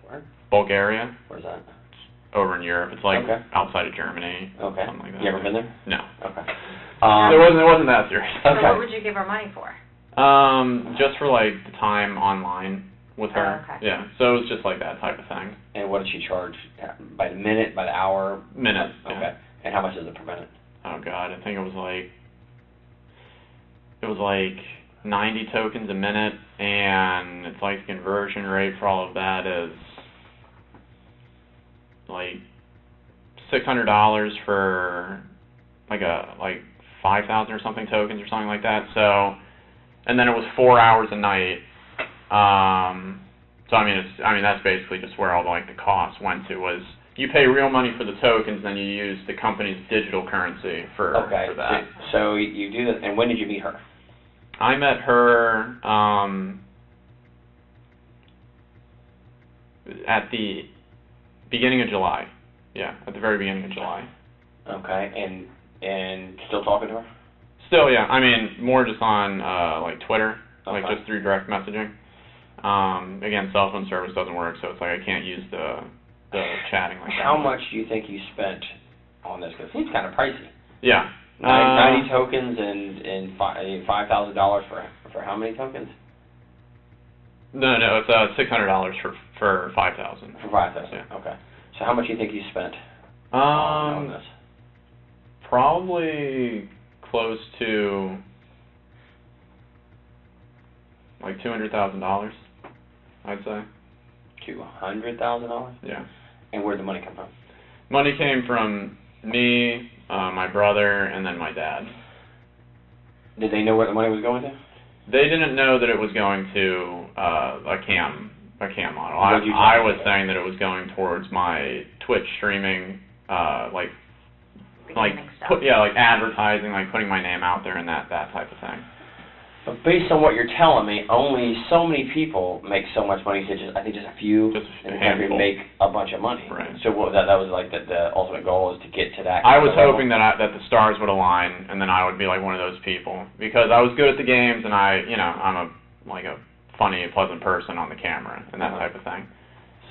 Where? Bulgaria. Where's that? Over in Europe. It's like Okay. outside of Germany. Okay. Something like that. You ever been there? No. Okay. It wasn't that serious. So what would you give her money for? Just for like the time online with her. Oh, okay. Yeah. So it was just like that type of thing. And what did she charge? By the minute? By the hour? Minute. Okay. Yeah. And how much is it per minute? Oh God, I think it was like 90 tokens a minute, and it's like the conversion rate for all of that is like $600 for like 5,000 or something tokens or something like that. So, and then it was 4 hours a night. So I mean that's basically just where all the costs went to, was you pay real money for the tokens, then you use the company's digital currency for that. So you do that, and when did you meet her? I met her at the beginning of July. Yeah, at the very beginning of July. Okay, and still talking to her? Still, yeah. I mean, more just on like Twitter, like Okay. just through direct messaging. Again, cell phone service doesn't work, so it's like I can't use the chatting like that. How much do you think you spent on this? Because it seems kind of pricey. Yeah. 90 tokens and $5,000 for how many tokens? No, it's $600 for 5,000. For 5,000. Yeah. Okay. So how much do you think you spent on this? Probably close to like $200,000, I'd say. $200,000? Yeah. And where'd the money come from? Money came from me, my brother, and then my dad. Did they know where the money was going to? They didn't know that it was going to a cam model. What did you I tell was them? saying that it was going towards my Twitch streaming, like advertising, like putting my name out there and that type of thing. But based on what you're telling me, only so many people make so much money. So I think just a few in the country handful. make a bunch of money. Right. So that was like the ultimate goal, is to get to that. I was level. hoping that the stars would align, and then I would be like one of those people, because I was good at the games, and I'm a funny, pleasant person on the camera and that type of thing.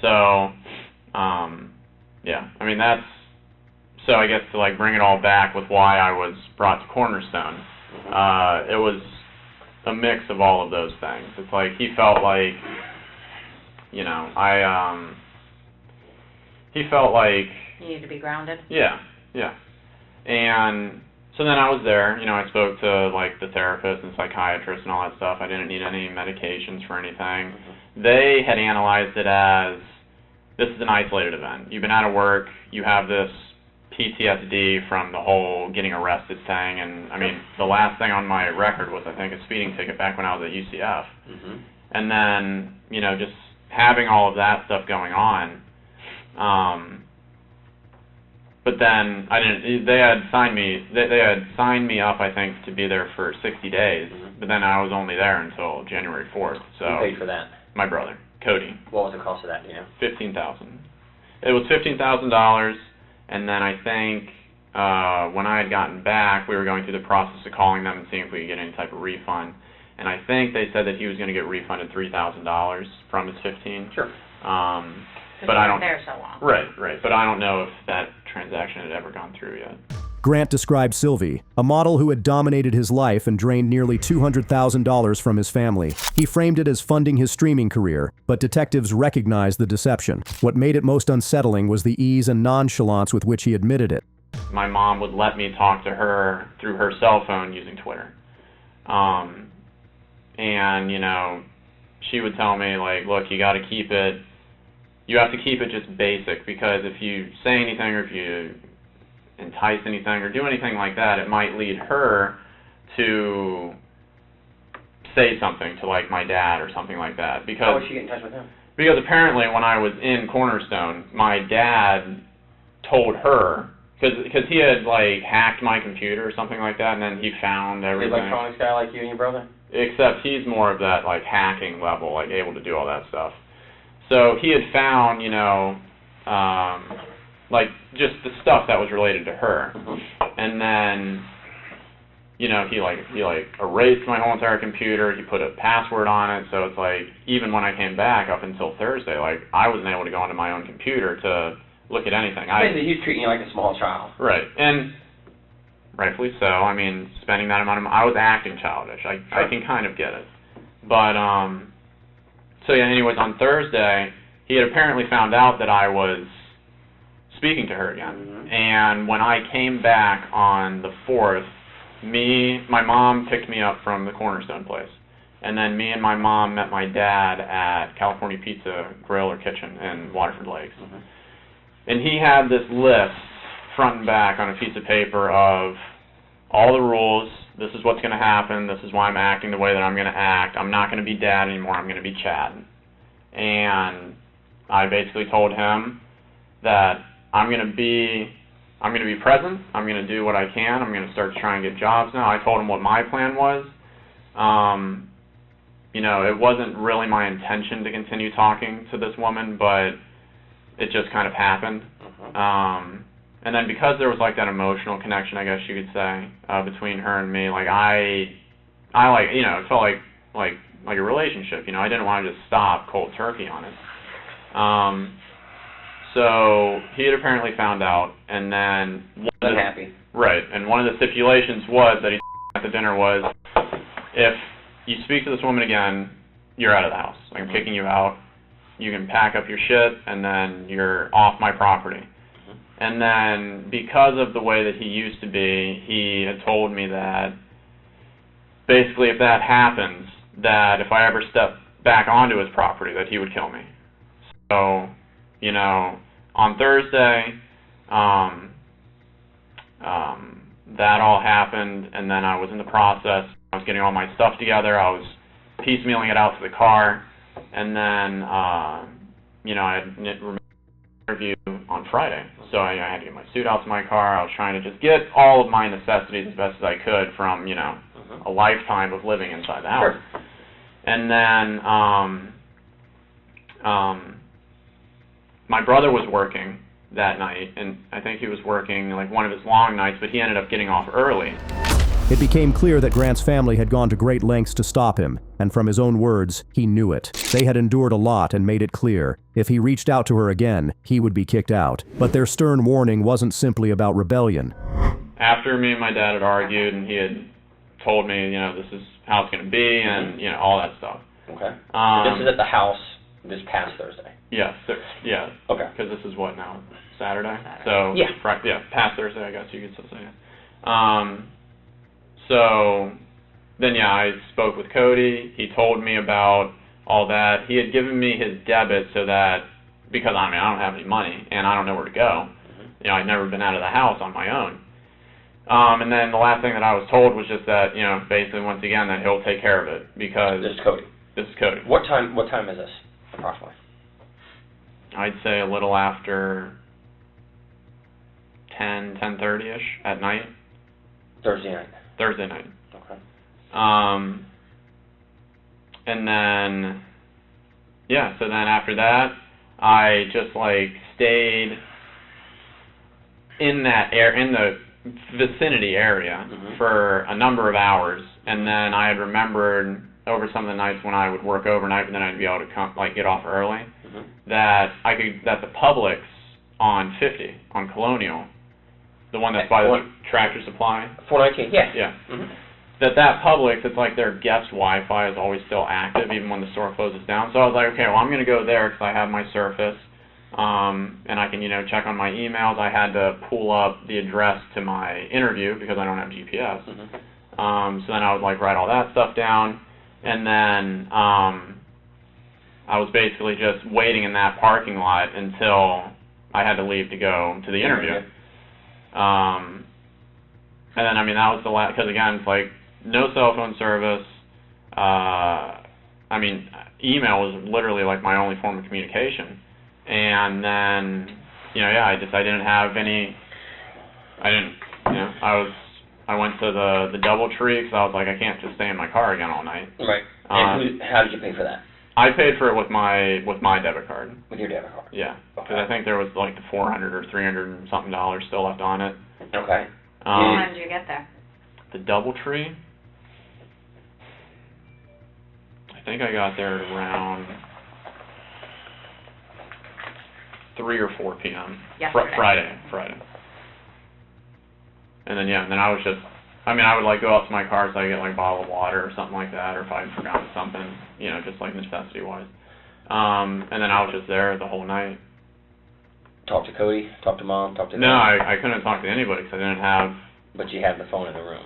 So, yeah, I mean so I guess to bring it all back with why I was brought to Cornerstone, it was a mix of all of those things. It's like he felt like, he felt like You need to be grounded. yeah. And so then I was there, I spoke to the therapist and psychiatrist and all that stuff. I didn't need any medications for anything. They had analyzed it as, this is an isolated event. You've been out of work, you have this PTSD from the whole getting arrested thing, and I mean, the last thing on my record was, I think, a speeding ticket back when I was at UCF. And then, just having all of that stuff going on, but then they had signed me up, I think, to be there for 60 days, but then I was only there until January 4th. So Who paid for that? My brother, Cody. What was the cost of that, $15,000. It was $15,000, and then I think when I had gotten back, we were going through the process of calling them and seeing if we could get any type of refund. And I think they said that he was going to get refunded $3,000 from his $15,000. Sure. But I don't. There so long. Right. But I don't know if that transaction had ever gone through yet. Grant described Sylvie, a model who had dominated his life and drained nearly $200,000 from his family. He framed it as funding his streaming career, but detectives recognized the deception. What made it most unsettling was the ease and nonchalance with which he admitted it. My mom would let me talk to her through her cell phone using Twitter. And, she would tell me, look, you have to keep it just basic, because if you say anything or if you entice anything or do anything like that, it might lead her to say something to like my dad or something like that. Because how would she get in touch with him? Because apparently when I was in Cornerstone, my dad told her, because he had like hacked my computer or something like that, and then he found everything. The electronics guy like you and your brother? Except he's more of that like hacking level, like able to do all that stuff. So he had found, you know, like just the stuff that was related to her, and then, you know, he erased my whole entire computer. He put a password on it, so it's like even when I came back up until Thursday, like I wasn't able to go onto my own computer to look at anything. Basically, he's treating you like a small child. Right, and rightfully so. I mean, spending that amount of money, I was acting childish. I can kind of get it, but so yeah. Anyways, on Thursday, he had apparently found out that I was speaking to her again, and when I came back on the 4th. My mom picked me up from the Cornerstone place, and then me and my mom met my dad at California Pizza Grill or Kitchen in Waterford Lakes. And he had this list, front and back, on a piece of paper of all the rules. This is what's going to happen. This is why I'm acting the way that I'm going to act. I'm not going to be Dad anymore. I'm going to be Chad. And I basically told him that I'm going to be present. I'm going to do what I can. I'm going to start trying to get jobs now. I told him what my plan was. You know, it wasn't really my intention to continue talking to this woman, but it just kind of happened. And then because there was like that emotional connection, I guess you could say, between her and me, like I like, you know, it felt like a relationship. You know, I didn't want to just stop cold turkey on it. So he had apparently found out, and then unhappy. Right, and one of the stipulations was that he at the dinner was, if you speak to this woman again, you're out of the house. Like, I'm kicking you out. You can pack up your shit, and then you're off my property. And then because of the way that he used to be, he had told me that basically if that happens, that if I ever step back onto his property, that he would kill me. So, you know, on Thursday, that all happened, and then I was in the process. I was getting all my stuff together. I was piecemealing it out to the car, and then, you know, I had an interview on Friday, so I had to get my suit out to my car. I was trying to just get all of my necessities as best as I could from, you know, a lifetime of living inside the house. Sure. And then, my brother was working that night, and I think he was working like one of his long nights, but he ended up getting off early. It became clear that Grant's family had gone to great lengths to stop him, and from his own words, he knew it. They had endured a lot and made it clear, if he reached out to her again, he would be kicked out. But their stern warning wasn't simply about rebellion. After me and my dad had argued, and he had told me, you know, this is how it's going to be, and, you know, all that stuff. Okay. This is at the house this past Thursday. Yes, yeah. Okay. Because this is what now? Saturday? So yeah. Yeah, past Thursday, I guess you could still say it. So then, yeah, I spoke with Cody. He told me about all that. He had given me his debit so that, because I mean, I don't have any money and I don't know where to go. You know, I'd never been out of the house on my own. And then the last thing that I was told was just that, you know, basically once again that he'll take care of it because this is Cody. This is Cody. What time is this approximately? I'd say a little after 10:30ish at night. Thursday night. Thursday night. Okay. And then, yeah, so then after that, I just like stayed in that in the vicinity area for a number of hours, and then I had remembered over some of the nights when I would work overnight, and then I'd be able to come, like, get off early, that the Publix on 50 on Colonial, the one that's by the Tractor Supply, 419, yeah, yeah, that Publix, it's like their guest Wi-Fi is always still active even when the store closes down. So I was like, okay, well, I'm going to go there because I have my Surface, and I can, you know, check on my emails. I had to pull up the address to my interview because I don't have GPS. So then I would like write all that stuff down, and then I was basically just waiting in that parking lot until I had to leave to go to the interview. And then, I mean, that was the last, because again, it's like no cell phone service. I mean, email was literally like my only form of communication. And then, you know, yeah, I didn't have any. I went to the DoubleTree because I was like, I can't just stay in my car again all night. Right. And how did you pay for that? I paid for it with my debit card. With your debit card? Yeah. Because I think there was like the $400 or $300 and something still left on it. Okay. What time did you get there? The DoubleTree? I think I got there at around 3 or 4 p.m. Yesterday. Friday. And then, yeah, and then I was just, I mean, I would like go up to my car so I get like a bottle of water or something like that, or if I had forgotten something, you know, just like necessity-wise. And then I was just there the whole night. Talk to Cody? Talk to Mom? Talk to No, I couldn't talk to anybody because I didn't have... But you had the phone in the room.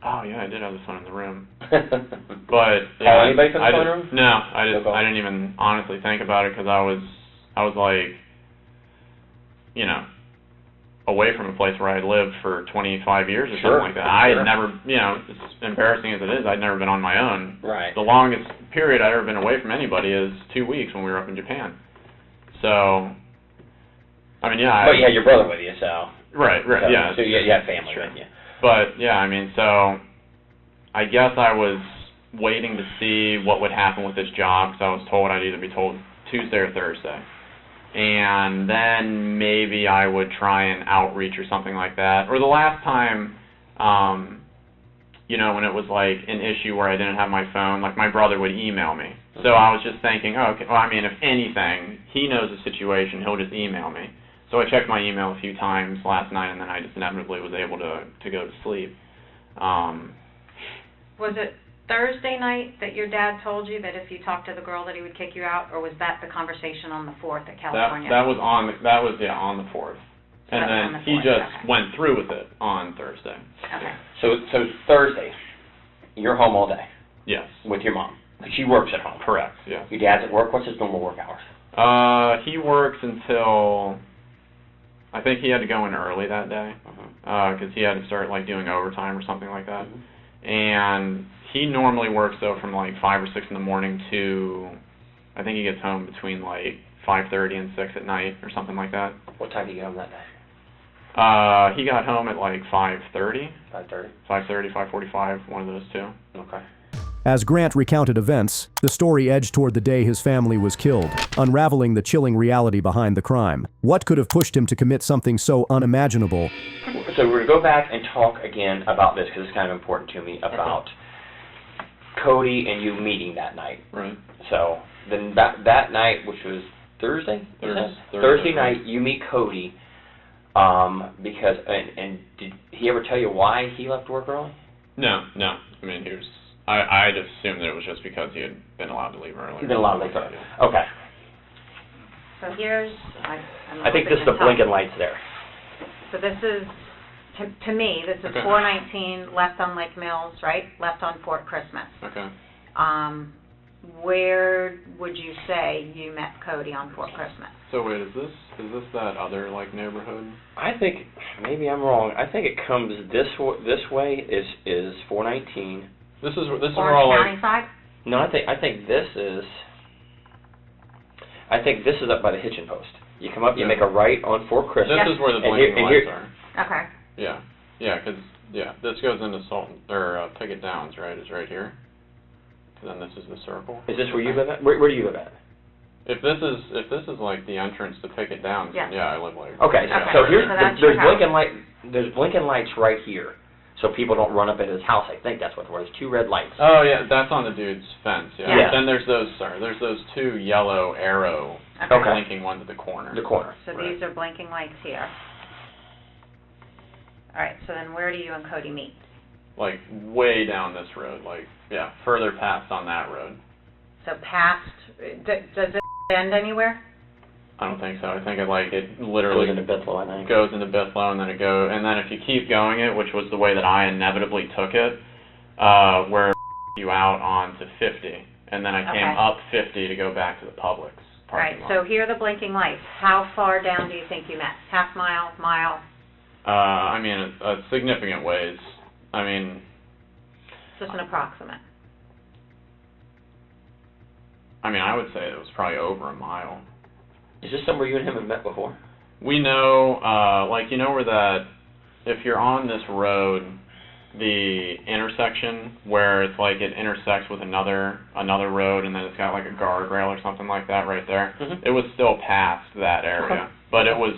Oh, yeah, I did have the phone in the room. But... Yeah, anybody from the phone room? No, I didn't even honestly think about it because I was like, you know, away from a place where I had lived for 25 years or something like that. I had never, you know, as embarrassing as it is, I'd never been on my own. Right. The longest period I'd ever been away from anybody is 2 weeks when we were up in Japan. So, I mean, yeah. But you had your brother with you, so. Right, so, yeah. So you had family with you. But, yeah, I mean, so I guess I was waiting to see what would happen with this job because I was told I'd either be told Tuesday or Thursday. And then maybe I would try an outreach or something like that. Or the last time, you know, when it was like an issue where I didn't have my phone, like my brother would email me. So I was just thinking, oh, okay, well, I mean, if anything, he knows the situation, he'll just email me. So I checked my email a few times last night, and then I just inevitably was able to go to sleep. Was it Thursday night that your dad told you that if you talked to the girl that he would kick you out, or was that the conversation on the 4th at California? That was on the 4th. And then he just went through with it on Thursday. Okay. So Thursday, you're home all day? Yes. With your mom? She works at home? Correct, yes. Your dad's at work? What's his normal work hours? He works until, I think he had to go in early that day, because he had to start like doing overtime or something like that. And he normally works though from like 5 or 6 in the morning to, I think he gets home between like 5:30 and 6 at night or something like that. What time did you get home that day? He got home at like 5:30. 5:30. 5:30, 5:45, one of those two. Okay. As Grant recounted events, the story edged toward the day his family was killed, unraveling the chilling reality behind the crime. What could have pushed him to commit something so unimaginable? So we're going to go back and talk again about this because it's kind of important to me about Cody and you meeting that night. Right. So then that night, which was Thursday? Thursday night, you meet Cody because, and did he ever tell you why he left work early? No. I mean, he was... I just assumed that it was just because he had been allowed to leave early. He'd been allowed to leave early. Okay. So here's... I think this is the blinking lights there. So this is, to me, this is 419 left on Lake Mills, right? Left on Fort Christmas. Okay. Where would you say you met Cody on Fort Christmas? So wait, is this that other like neighborhood? I think maybe I'm wrong. I think it comes this way is 419. This is Orange where all County like... side? No, I think this is up by the hitching post. You come up, you make a right on Fort Christmas. This is where the blinking lights are. Okay. Yeah, because this goes into Picket Downs, right? It's right here. And then this is the circle. Is this where you live at? Where do you live at? If this is like the entrance to Picket Downs, then yeah, I live like... Okay, so here's there's blinking lights right here. So people don't run up at his house. I think that's what there's 2 red lights. Oh yeah, that's on the dude's fence. Yeah. Yeah. Then there's those 2 yellow arrow blinking ones at the corner. The corner. So these are blinking lights here. All right. So then where do you and Cody meet? Like way down this road. Like further past on that road. So past. Does it end anywhere? I don't think so. I think it literally goes into Bithlow, I think. Goes into Bithlow, and then and then if you keep going it, which was the way that I inevitably took it, where you out onto 50, and then I came up 50 to go back to the Publix parking lot. So here are the blinking lights. How far down do you think you met? Half mile, mile? I mean, a significant ways. I mean, just an approximate. I mean, I would say it was probably over a mile. Is this somewhere you and him have met before? We know, like, you know where that, if you're on this road, the intersection where it's like it intersects with another road and then it's got like a guardrail or something like that right there. Mm-hmm. It was still past that area, Okay. but it was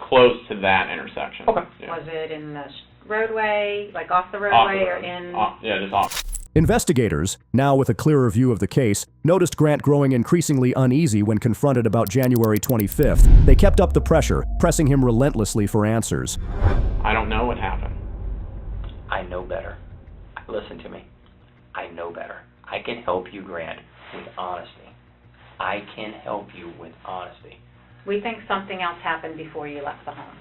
close to that intersection. Okay. Yeah. Was it in the roadway, like off the roadway, or in? Yeah, just off. Investigators, now with a clearer view of the case, noticed Grant growing increasingly uneasy when confronted about January 25th. They kept up the pressure, pressing him relentlessly for answers. I don't know what happened. I know better. Listen to me. I know better. I can help you, Grant, with honesty. I can help you with honesty. We think something else happened before you left the home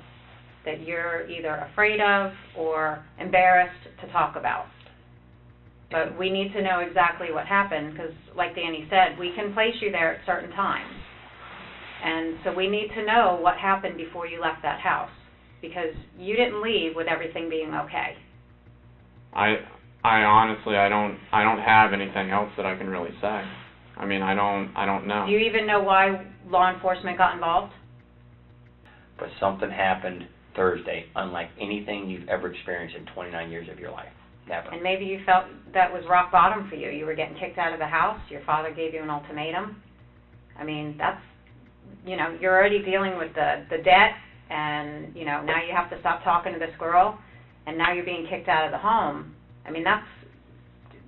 that you're either afraid of or embarrassed to talk about. But we need to know exactly what happened because, like Danny said, we can place you there at certain times. And so we need to know what happened before you left that house because you didn't leave with everything being okay. I honestly, I don't have anything else that I can really say. I mean, I don't know. Do you even know why law enforcement got involved? But something happened Thursday, unlike anything you've ever experienced in 29 years of your life. Never. And maybe you felt that was rock bottom for you. You were getting kicked out of the house. Your father gave you an ultimatum. I mean, that's, you know, you're already dealing with the debt, and, you know, now you have to stop talking to this girl, and now you're being kicked out of the home. I mean, that's,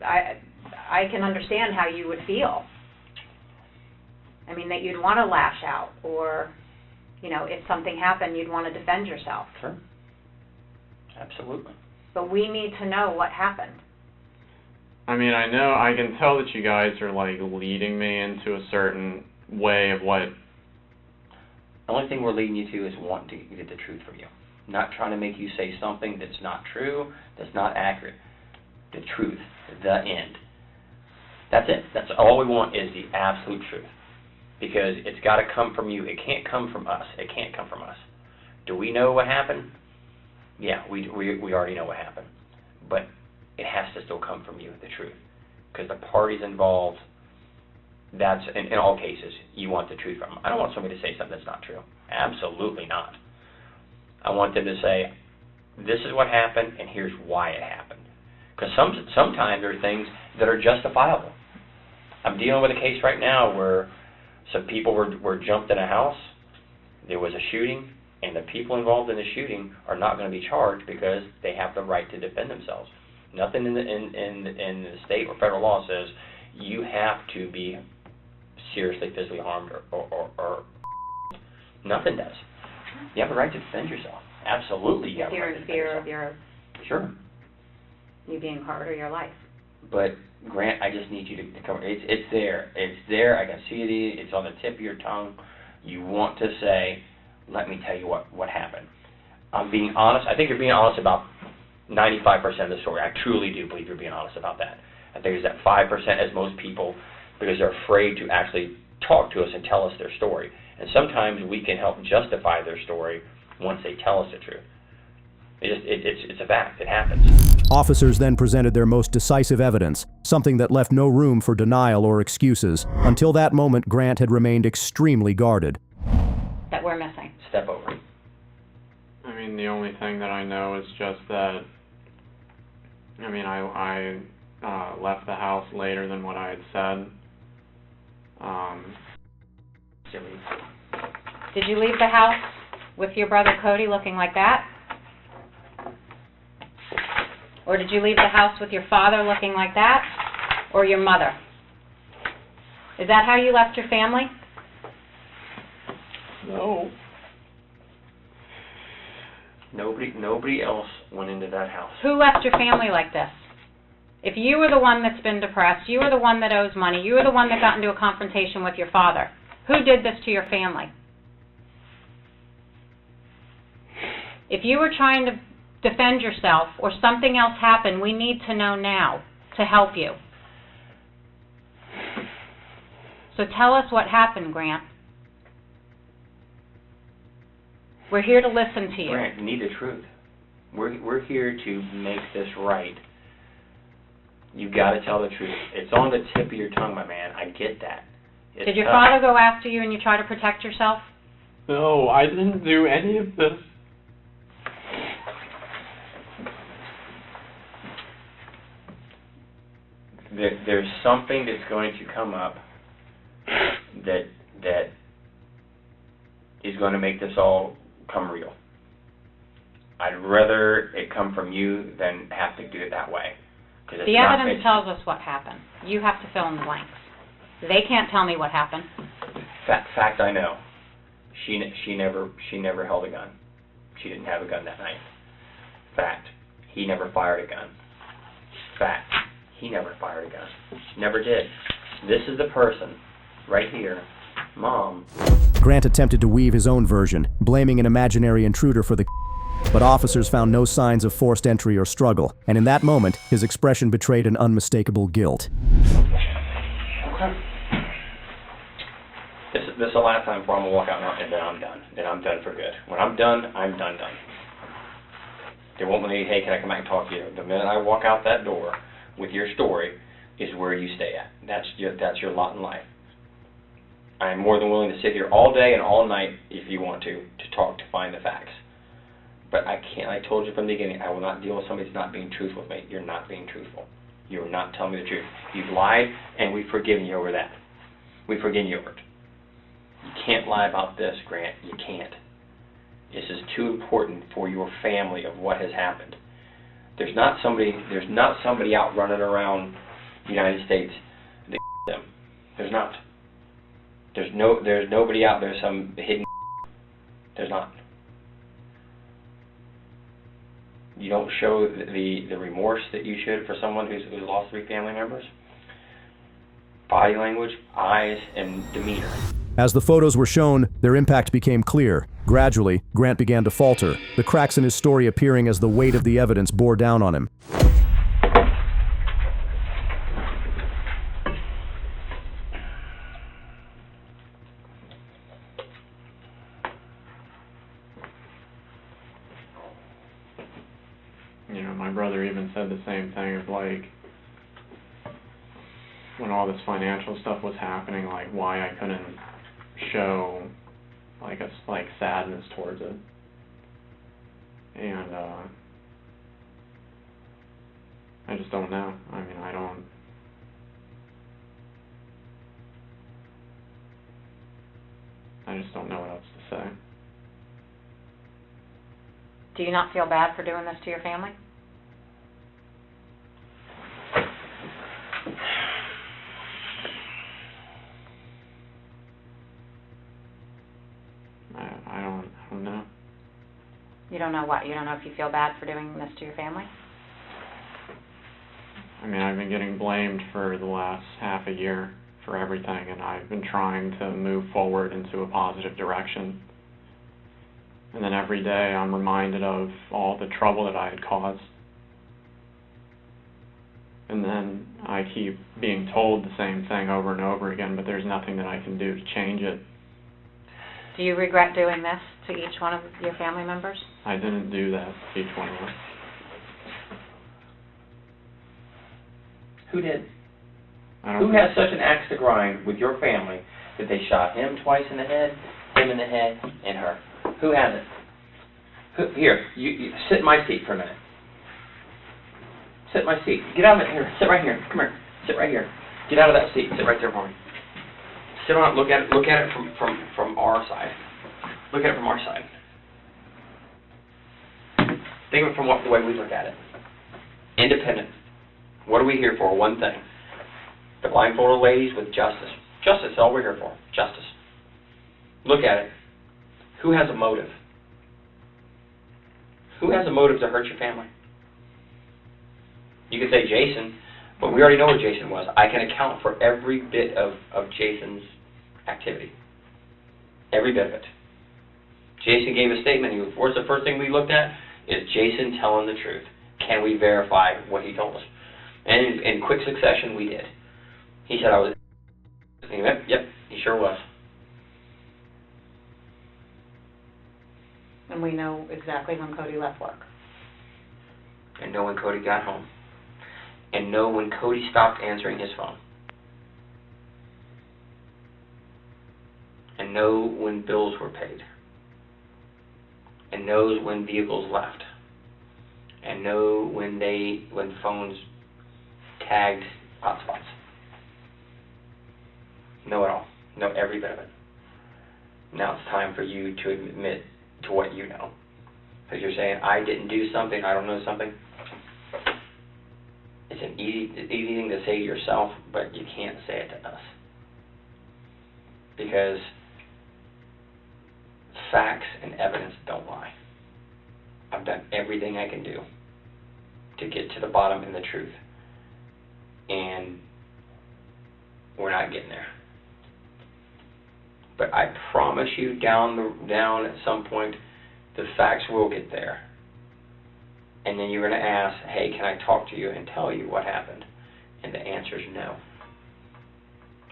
I can understand how you would feel. I mean, that you'd want to lash out, or, you know, if something happened, you'd want to defend yourself. Sure. Absolutely. But we need to know what happened. I mean, I can tell that you guys are like leading me into a certain way of what. The only thing we're leading you to is wanting to get the truth from you. Not trying to make you say something that's not true, that's not accurate. The truth, the end. That's it. That's all we want is the absolute truth. Because it's got to come from you. It can't come from us. It can't come from us. Do we know what happened? Yeah, we already know what happened. But it has to still come from you, the truth. Because the parties involved, that's, in all cases, you want the truth from them. I don't want somebody to say something that's not true. Absolutely not. I want them to say, this is what happened, and here's why it happened. Because sometimes there are things that are justifiable. I'm dealing with a case right now where some people were jumped in a house, there was a shooting, and the people involved in the shooting are not going to be charged because they have the right to defend themselves. Nothing in the state or federal law says you have to be seriously physically harmed or nothing does. You have the right to defend yourself. Absolutely, you have the right to defend yourself. If you're in fear of Sure. you being hurt or your life. But Grant, I just need you to come. It's there. It's there. I can see it. It's on the tip of your tongue. You want to say, let me tell you what happened. I'm being honest. I think you're being honest about 95% of the story. I truly do believe you're being honest about that. I think there's that 5% as most people, because they're afraid to actually talk to us and tell us their story. And sometimes we can help justify their story once they tell us the truth. It's a fact. It happens. Officers then presented their most decisive evidence, something that left no room for denial or excuses. Until that moment, Grant had remained extremely guarded. That we're missing. Step over. I mean, the only thing that I know is just that, I mean, I left the house later than what I had said. Did you leave the house with your brother Cody looking like that? Or did you leave the house with your father looking like that? Or your mother? Is that how you left your family? No. Nobody else went into that house. Who left your family like this? If you were the one that's been depressed, you were the one that owes money, you were the one that got into a confrontation with your father, who did this to your family? If you were trying to defend yourself or something else happened, we need to know now to help you. So tell us what happened, Grant. We're here to listen to you. Grant, you need the truth. We're here to make this right. You got to tell the truth. It's on the tip of your tongue, my man. I get that. It's Did your tough. father go after you and you try to protect yourself? No, I didn't do any of this. There's something that's going to come up that is going to make this all come real. I'd rather it come from you than have to do it that way. The evidence tells us what happened. You have to fill in the blanks. They can't tell me what happened. Fact, I know. She never held a gun. She didn't have a gun that night. Fact, he never fired a gun. Fact, he never fired a gun. Never did. This is the person right here, Mom. Grant attempted to weave his own version, blaming an imaginary intruder for the but officers found no signs of forced entry or struggle, and in that moment, his expression betrayed an unmistakable guilt. This is the last time before I'm going to walk out and then I'm done. Then I'm done for good. When I'm done, I'm done. They won't say, hey, can I come back and talk to you? The minute I walk out that door with your story is where you stay at. That's your lot in life. I am more than willing to sit here all day and all night if you want to talk, to find the facts. But I can't. I told you from the beginning, I will not deal with somebody that's not being truthful with me. You're not being truthful. You're not telling me the truth. You've lied, and we've forgiven you over that. We've forgiven you over it. You can't lie about this, Grant. You can't. This is too important for your family of what has happened. There's not somebody out running around the United States that them. There's not. There's nobody out there, some hidden. There's not. You don't show the remorse that you should for someone who's lost 3 family members. Body language, eyes, and demeanor. As the photos were shown, their impact became clear. Gradually, Grant began to falter, the cracks in his story appearing as the weight of the evidence bore down on him. My brother even said the same thing of like, when all this financial stuff was happening, like why I couldn't show like sadness towards it. And I just don't know. I mean, I just don't know what else to say. Do you not feel bad for doing this to your family? I don't know. You don't know what? You don't know if you feel bad for doing this to your family? I mean, I've been getting blamed for the last half a year for everything, and I've been trying to move forward into a positive direction. And then every day I'm reminded of all the trouble that I had caused. And then I keep being told the same thing over and over again, but there's nothing that I can do to change it. Do you regret doing this to each one of your family members? I didn't do that to each one of them. Who did? Who has such an axe to grind with your family that they shot him twice in the head, him in the head, and her? Who has it? Here, you sit in my seat for a minute. Sit in my seat. Get out of it. Here, sit right here. Come here. Sit right here. Get out of that seat. Sit right there for me. Sit on it. Look at it. Look at it from our side. Look at it from our side. Think of it from the way we look at it. Independent. What are we here for? One thing. The blindfolded ladies with justice. Justice is all we're here for. Justice. Look at it. Who has a motive? Who has a motive to hurt your family? You could say Jason, but we already know what Jason was. I can account for every bit of Jason's activity. Every bit of it. Jason gave a statement. What's the first thing we looked at? Is Jason telling the truth? Can we verify what he told us? And in quick succession, we did. He said, I was... Yep, he sure was. And we know exactly when Cody left work. And know when Cody got home. and know when Cody stopped answering his phone, and know when bills were paid, and knows when vehicles left, and know when phones tagged hotspots. Know it all. Know every bit of it. Now it's time for you to admit to what you know. Because you're saying, I didn't do something, I don't know something. It's an easy thing to say to yourself, but you can't say it to us. Because facts and evidence don't lie. I've done everything I can do to get to the bottom and the truth. And we're not getting there. But I promise you down at some point, the facts will get there. And then you're going to ask, hey, can I talk to you and tell you what happened? And the answer is no.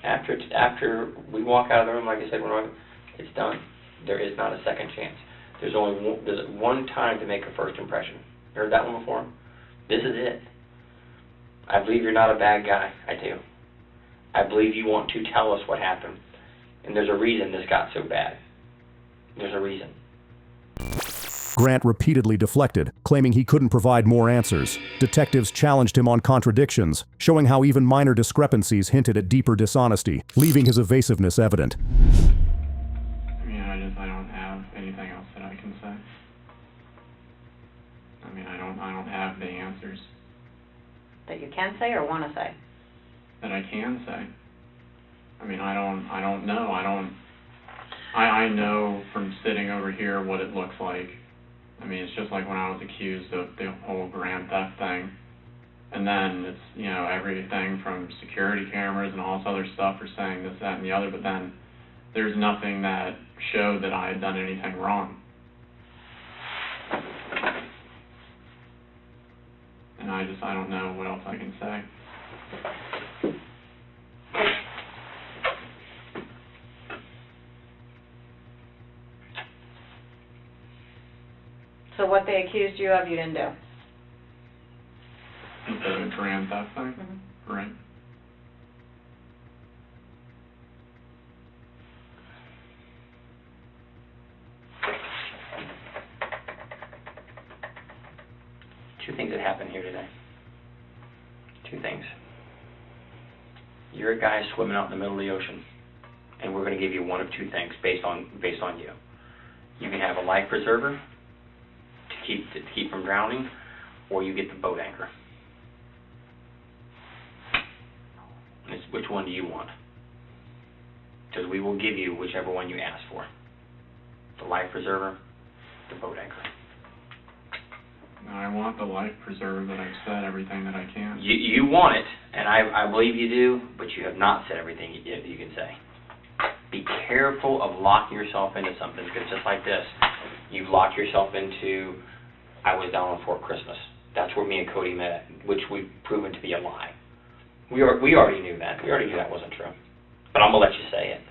After we walk out of the room, like I said, it's done. There is not a second chance. There's one time to make a first impression. You heard that one before? This is it. I believe you're not a bad guy. I do. I believe you want to tell us what happened. And there's a reason this got so bad. There's a reason. Grant repeatedly deflected, claiming he couldn't provide more answers. Detectives challenged him on contradictions, showing how even minor discrepancies hinted at deeper dishonesty, leaving his evasiveness evident. I mean, I don't have anything else that I can say. I mean, I don't have the answers. That you can say or want to say? That I can say. I mean, I don't know. I know from sitting over here what it looks like. I mean, it's just like when I was accused of the whole grand theft thing. And then it's, everything from security cameras and all this other stuff for saying this, that, and the other, but then there's nothing that showed that I had done anything wrong. And I don't know what else I can say. So what they accused you of, you didn't do? The grand theft thing? Mm-hmm. Right. Two things that happened here today. Two things. You're a guy swimming out in the middle of the ocean, and we're going to give you one of two things based on you. You can have a life preserver to keep from drowning, or you get the boat anchor. Which one do you want? Because we will give you whichever one you ask for. The life preserver, the boat anchor. No, I want the life preserver, but I've said everything that I can. You want it, and I believe you do, but you have not said everything you can say. Be careful of locking yourself into something, because just like this, you've locked yourself into, I was down on Fort Christmas. That's where me and Cody met, which we've proven to be a lie. We already knew that. We already knew that wasn't true. But I'm going to let you say it.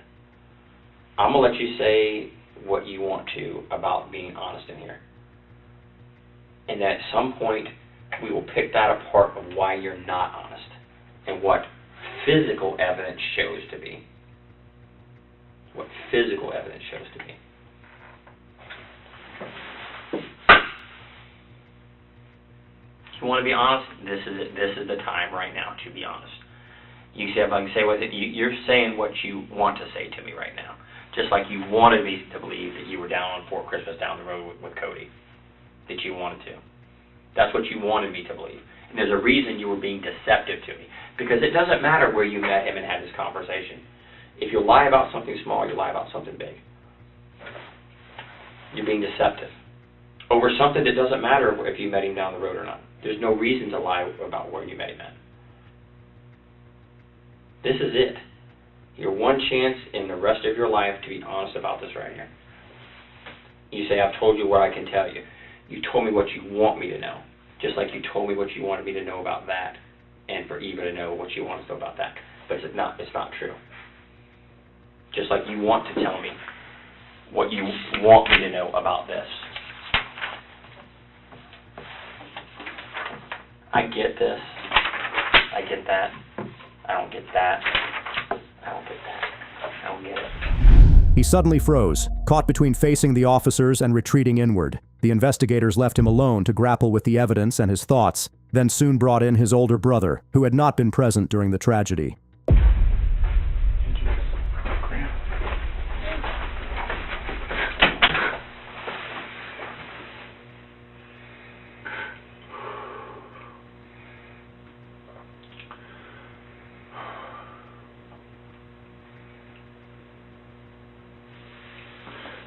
I'm going to let you say what you want to about being honest in here. And at some point, we will pick that apart of why you're not honest and what physical evidence shows to be. What physical evidence shows to be. If you want to be honest, this is it. This is the time right now to be honest. You see if I can say what you're saying what you want to say to me right now. Just like you wanted me to believe that you were down on Fort Christmas down the road with Cody. That you wanted to. That's what you wanted me to believe. And there's a reason you were being deceptive to me. Because it doesn't matter where you met him and had this conversation. If you lie about something small, you lie about something big. You're being deceptive. Over something that doesn't matter if you met him down the road or not. There's no reason to lie about where you met him at. This is it. Your one chance in the rest of your life to be honest about this right here. You say, I've told you what I can tell you. You told me what you want me to know. Just like you told me what you wanted me to know about that. And for Eva to know what you want us to know about that. But it's not true. Just like you want to tell me what you want me to know about this. I get this. I get that. I don't get that. I don't get that. I don't get it. He suddenly froze, caught between facing the officers and retreating inward. The investigators left him alone to grapple with the evidence and his thoughts, then soon brought in his older brother, who had not been present during the tragedy.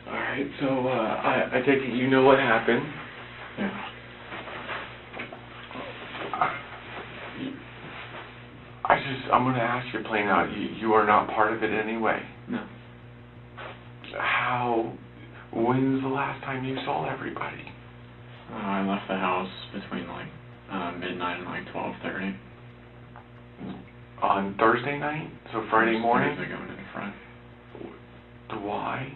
Alright, so I take it you know what happened. Yeah. I'm going to ask you plain out. You are not part of it anyway. No. When's the last time you saw everybody? I left the house between like midnight and like 12:30. On Thursday night? So Friday morning? Thursday going into Friday. Why?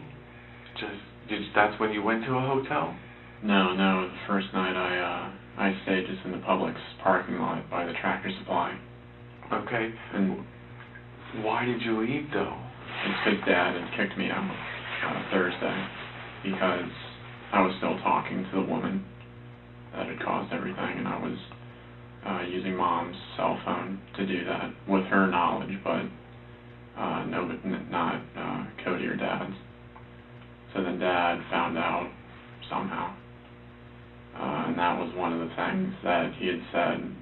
That's when you went to a hotel? No. The first night I stayed just in the Publix parking lot by the Tractor Supply. Okay. And why did you leave though? It's because Dad had kicked me out Thursday because I was still talking to the woman that had caused everything, and I was using Mom's cell phone to do that with her knowledge, but not Cody or Dad's. So then Dad found out somehow, and that was one of the things that he had said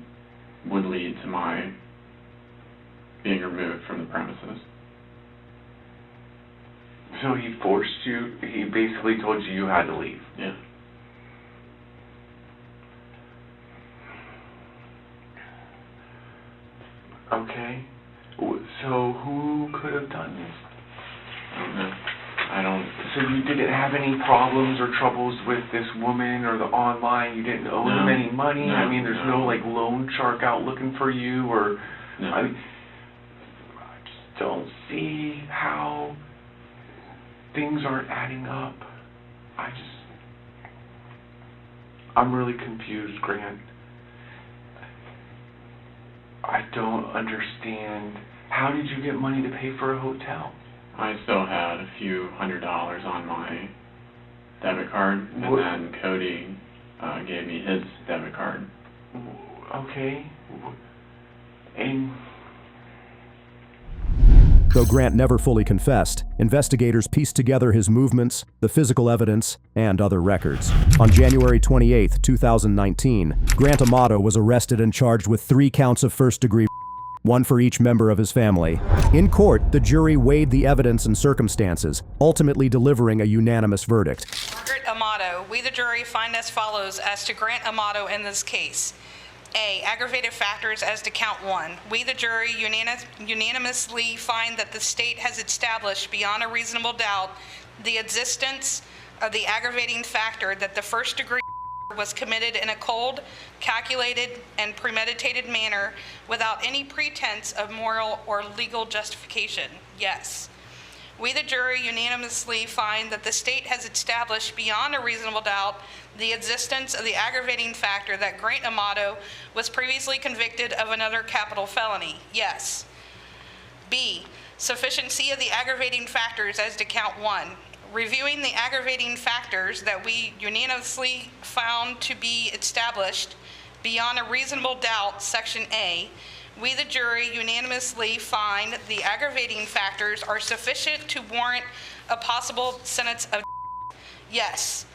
would lead to my being removed from the premises. So he basically told you had to leave? Yeah. Okay. So who could have done this? I don't know. I don't... So you didn't have any problems or troubles with this woman or the online? You didn't owe them any money? I mean, there's no like loan shark out looking for you or... No. I just don't see how things aren't adding up. I'm really confused, Grant. I don't understand. How did you get money to pay for a hotel? I still had a few $100s on my debit card, and then Cody gave me his debit card. Okay. And... Though Grant never fully confessed, investigators pieced together his movements, the physical evidence, and other records. On January 28, 2019, Grant Amato was arrested and charged with 3 counts of first-degree, one for each member of his family. In court, the jury weighed the evidence and circumstances, ultimately delivering a unanimous verdict. Grant Amato, we the jury find as follows as to Grant Amato in this case. A. Aggravated factors as to count 1. We the jury unanimously find that the state has established beyond a reasonable doubt the existence of the aggravating factor that the first degree was committed in a cold, calculated, and premeditated manner without any pretense of moral or legal justification. Yes. We the jury unanimously find that the state has established beyond a reasonable doubt the existence of the aggravating factor that Grant Amato was previously convicted of another capital felony. Yes. B. Sufficiency of the aggravating factors as to count 1. Reviewing the aggravating factors that we unanimously found to be established beyond a reasonable doubt, Section A, we the jury unanimously find the aggravating factors are sufficient to warrant a possible sentence of yes.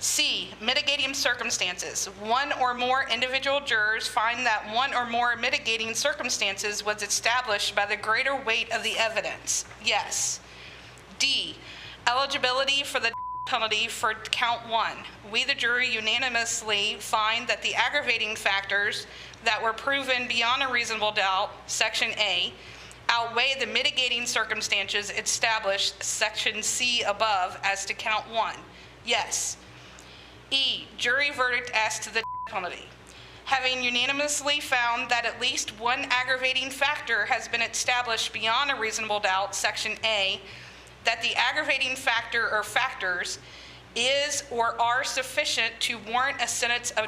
C. Mitigating circumstances. One or more individual jurors find that one or more mitigating circumstances was established by the greater weight of the evidence. Yes. D. Eligibility for the penalty for count 1. We the jury unanimously find that the aggravating factors that were proven beyond a reasonable doubt, Section A, outweigh the mitigating circumstances established, Section C above, as to count 1. Yes. E. Jury verdict as to the penalty. Having unanimously found that at least one aggravating factor has been established beyond a reasonable doubt, Section A, that the aggravating factor or factors is or are sufficient to warrant a sentence of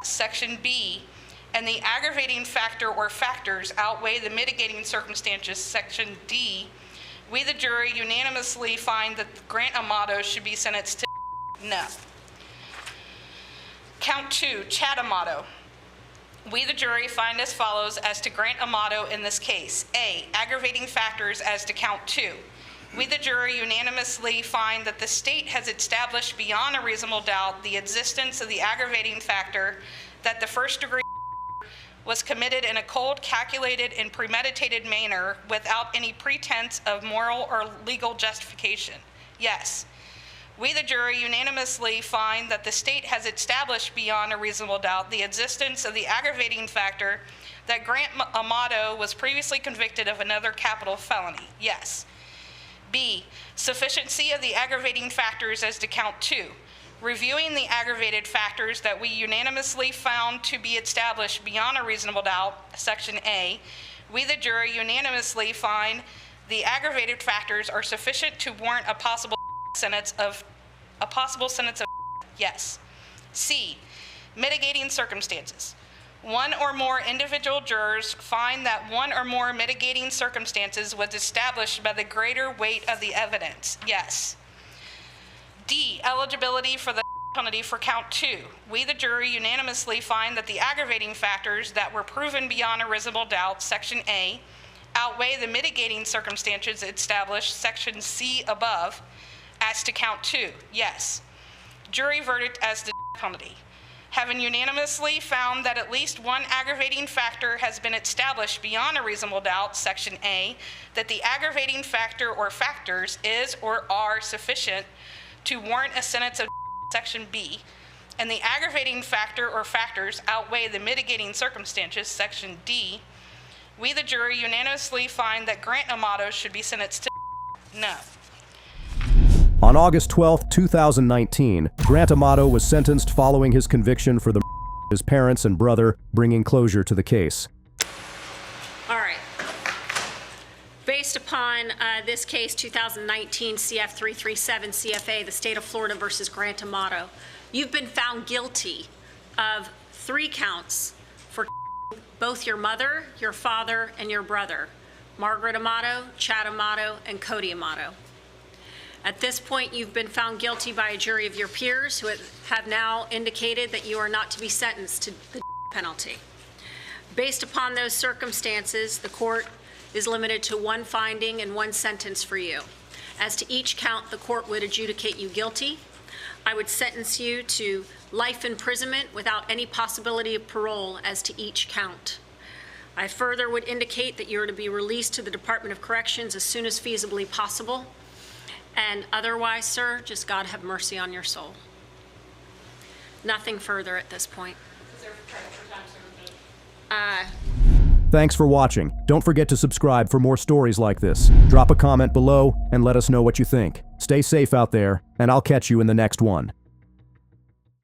Section B, and the aggravating factor or factors outweigh the mitigating circumstances, section D, we the jury unanimously find that Grant Amato should be sentenced to no. Count 2, Chad Amato. We the jury find as follows as to Grant Amato in this case. A, aggravating factors as to count 2. We the jury unanimously find that the state has established beyond a reasonable doubt the existence of the aggravating factor that the first degree was committed in a cold, calculated, and premeditated manner without any pretense of moral or legal justification. Yes. We, the jury, unanimously find that the state has established beyond a reasonable doubt the existence of the aggravating factor that Grant Amato was previously convicted of another capital felony. Yes. B, sufficiency of the aggravating factors as to count 2. Reviewing the aggravated factors that we unanimously found to be established beyond a reasonable doubt, section A, we, the jury, unanimously find the aggravated factors are sufficient to warrant a possible sentence of yes. C, mitigating circumstances. One or more individual jurors find that one or more mitigating circumstances was established by the greater weight of the evidence. Yes. D, eligibility for the penalty for count 2. We, the jury, unanimously find that the aggravating factors that were proven beyond a reasonable doubt, section A, outweigh the mitigating circumstances established, section C above, as to count 2. Yes. Jury verdict as to penalty. Having unanimously found that at least one aggravating factor has been established beyond a reasonable doubt, section A, that the aggravating factor or factors is or are sufficient to warrant a sentence of section B, and the aggravating factor or factors outweigh the mitigating circumstances, section D, we, the jury, unanimously find that Grant Amato should be sentenced to no. On August 12, 2019, Grant Amato was sentenced following his conviction for the his parents and brother, bringing closure to the case. All right. Based upon this case, 2019 CF 337 CFA, the state of Florida versus Grant Amato, you've been found guilty of 3 counts for both your mother, your father, and your brother, Margaret Amato, Chad Amato, and Cody Amato. At this point, you've been found guilty by a jury of your peers who have now indicated that you are not to be sentenced to the penalty. Based upon those circumstances, the court is limited to 1 finding and 1 sentence for you. As to each count, the court would adjudicate you guilty. I would sentence you to life imprisonment without any possibility of parole as to each count. I further would indicate that you are to be released to the Department of Corrections as soon as feasibly possible. And otherwise, sir, just God have mercy on your soul. Nothing further at this point. Thanks for watching. Don't forget to subscribe for more stories like this. Drop a comment below and let us know what you think. Stay safe out there, and I'll catch you in the next one.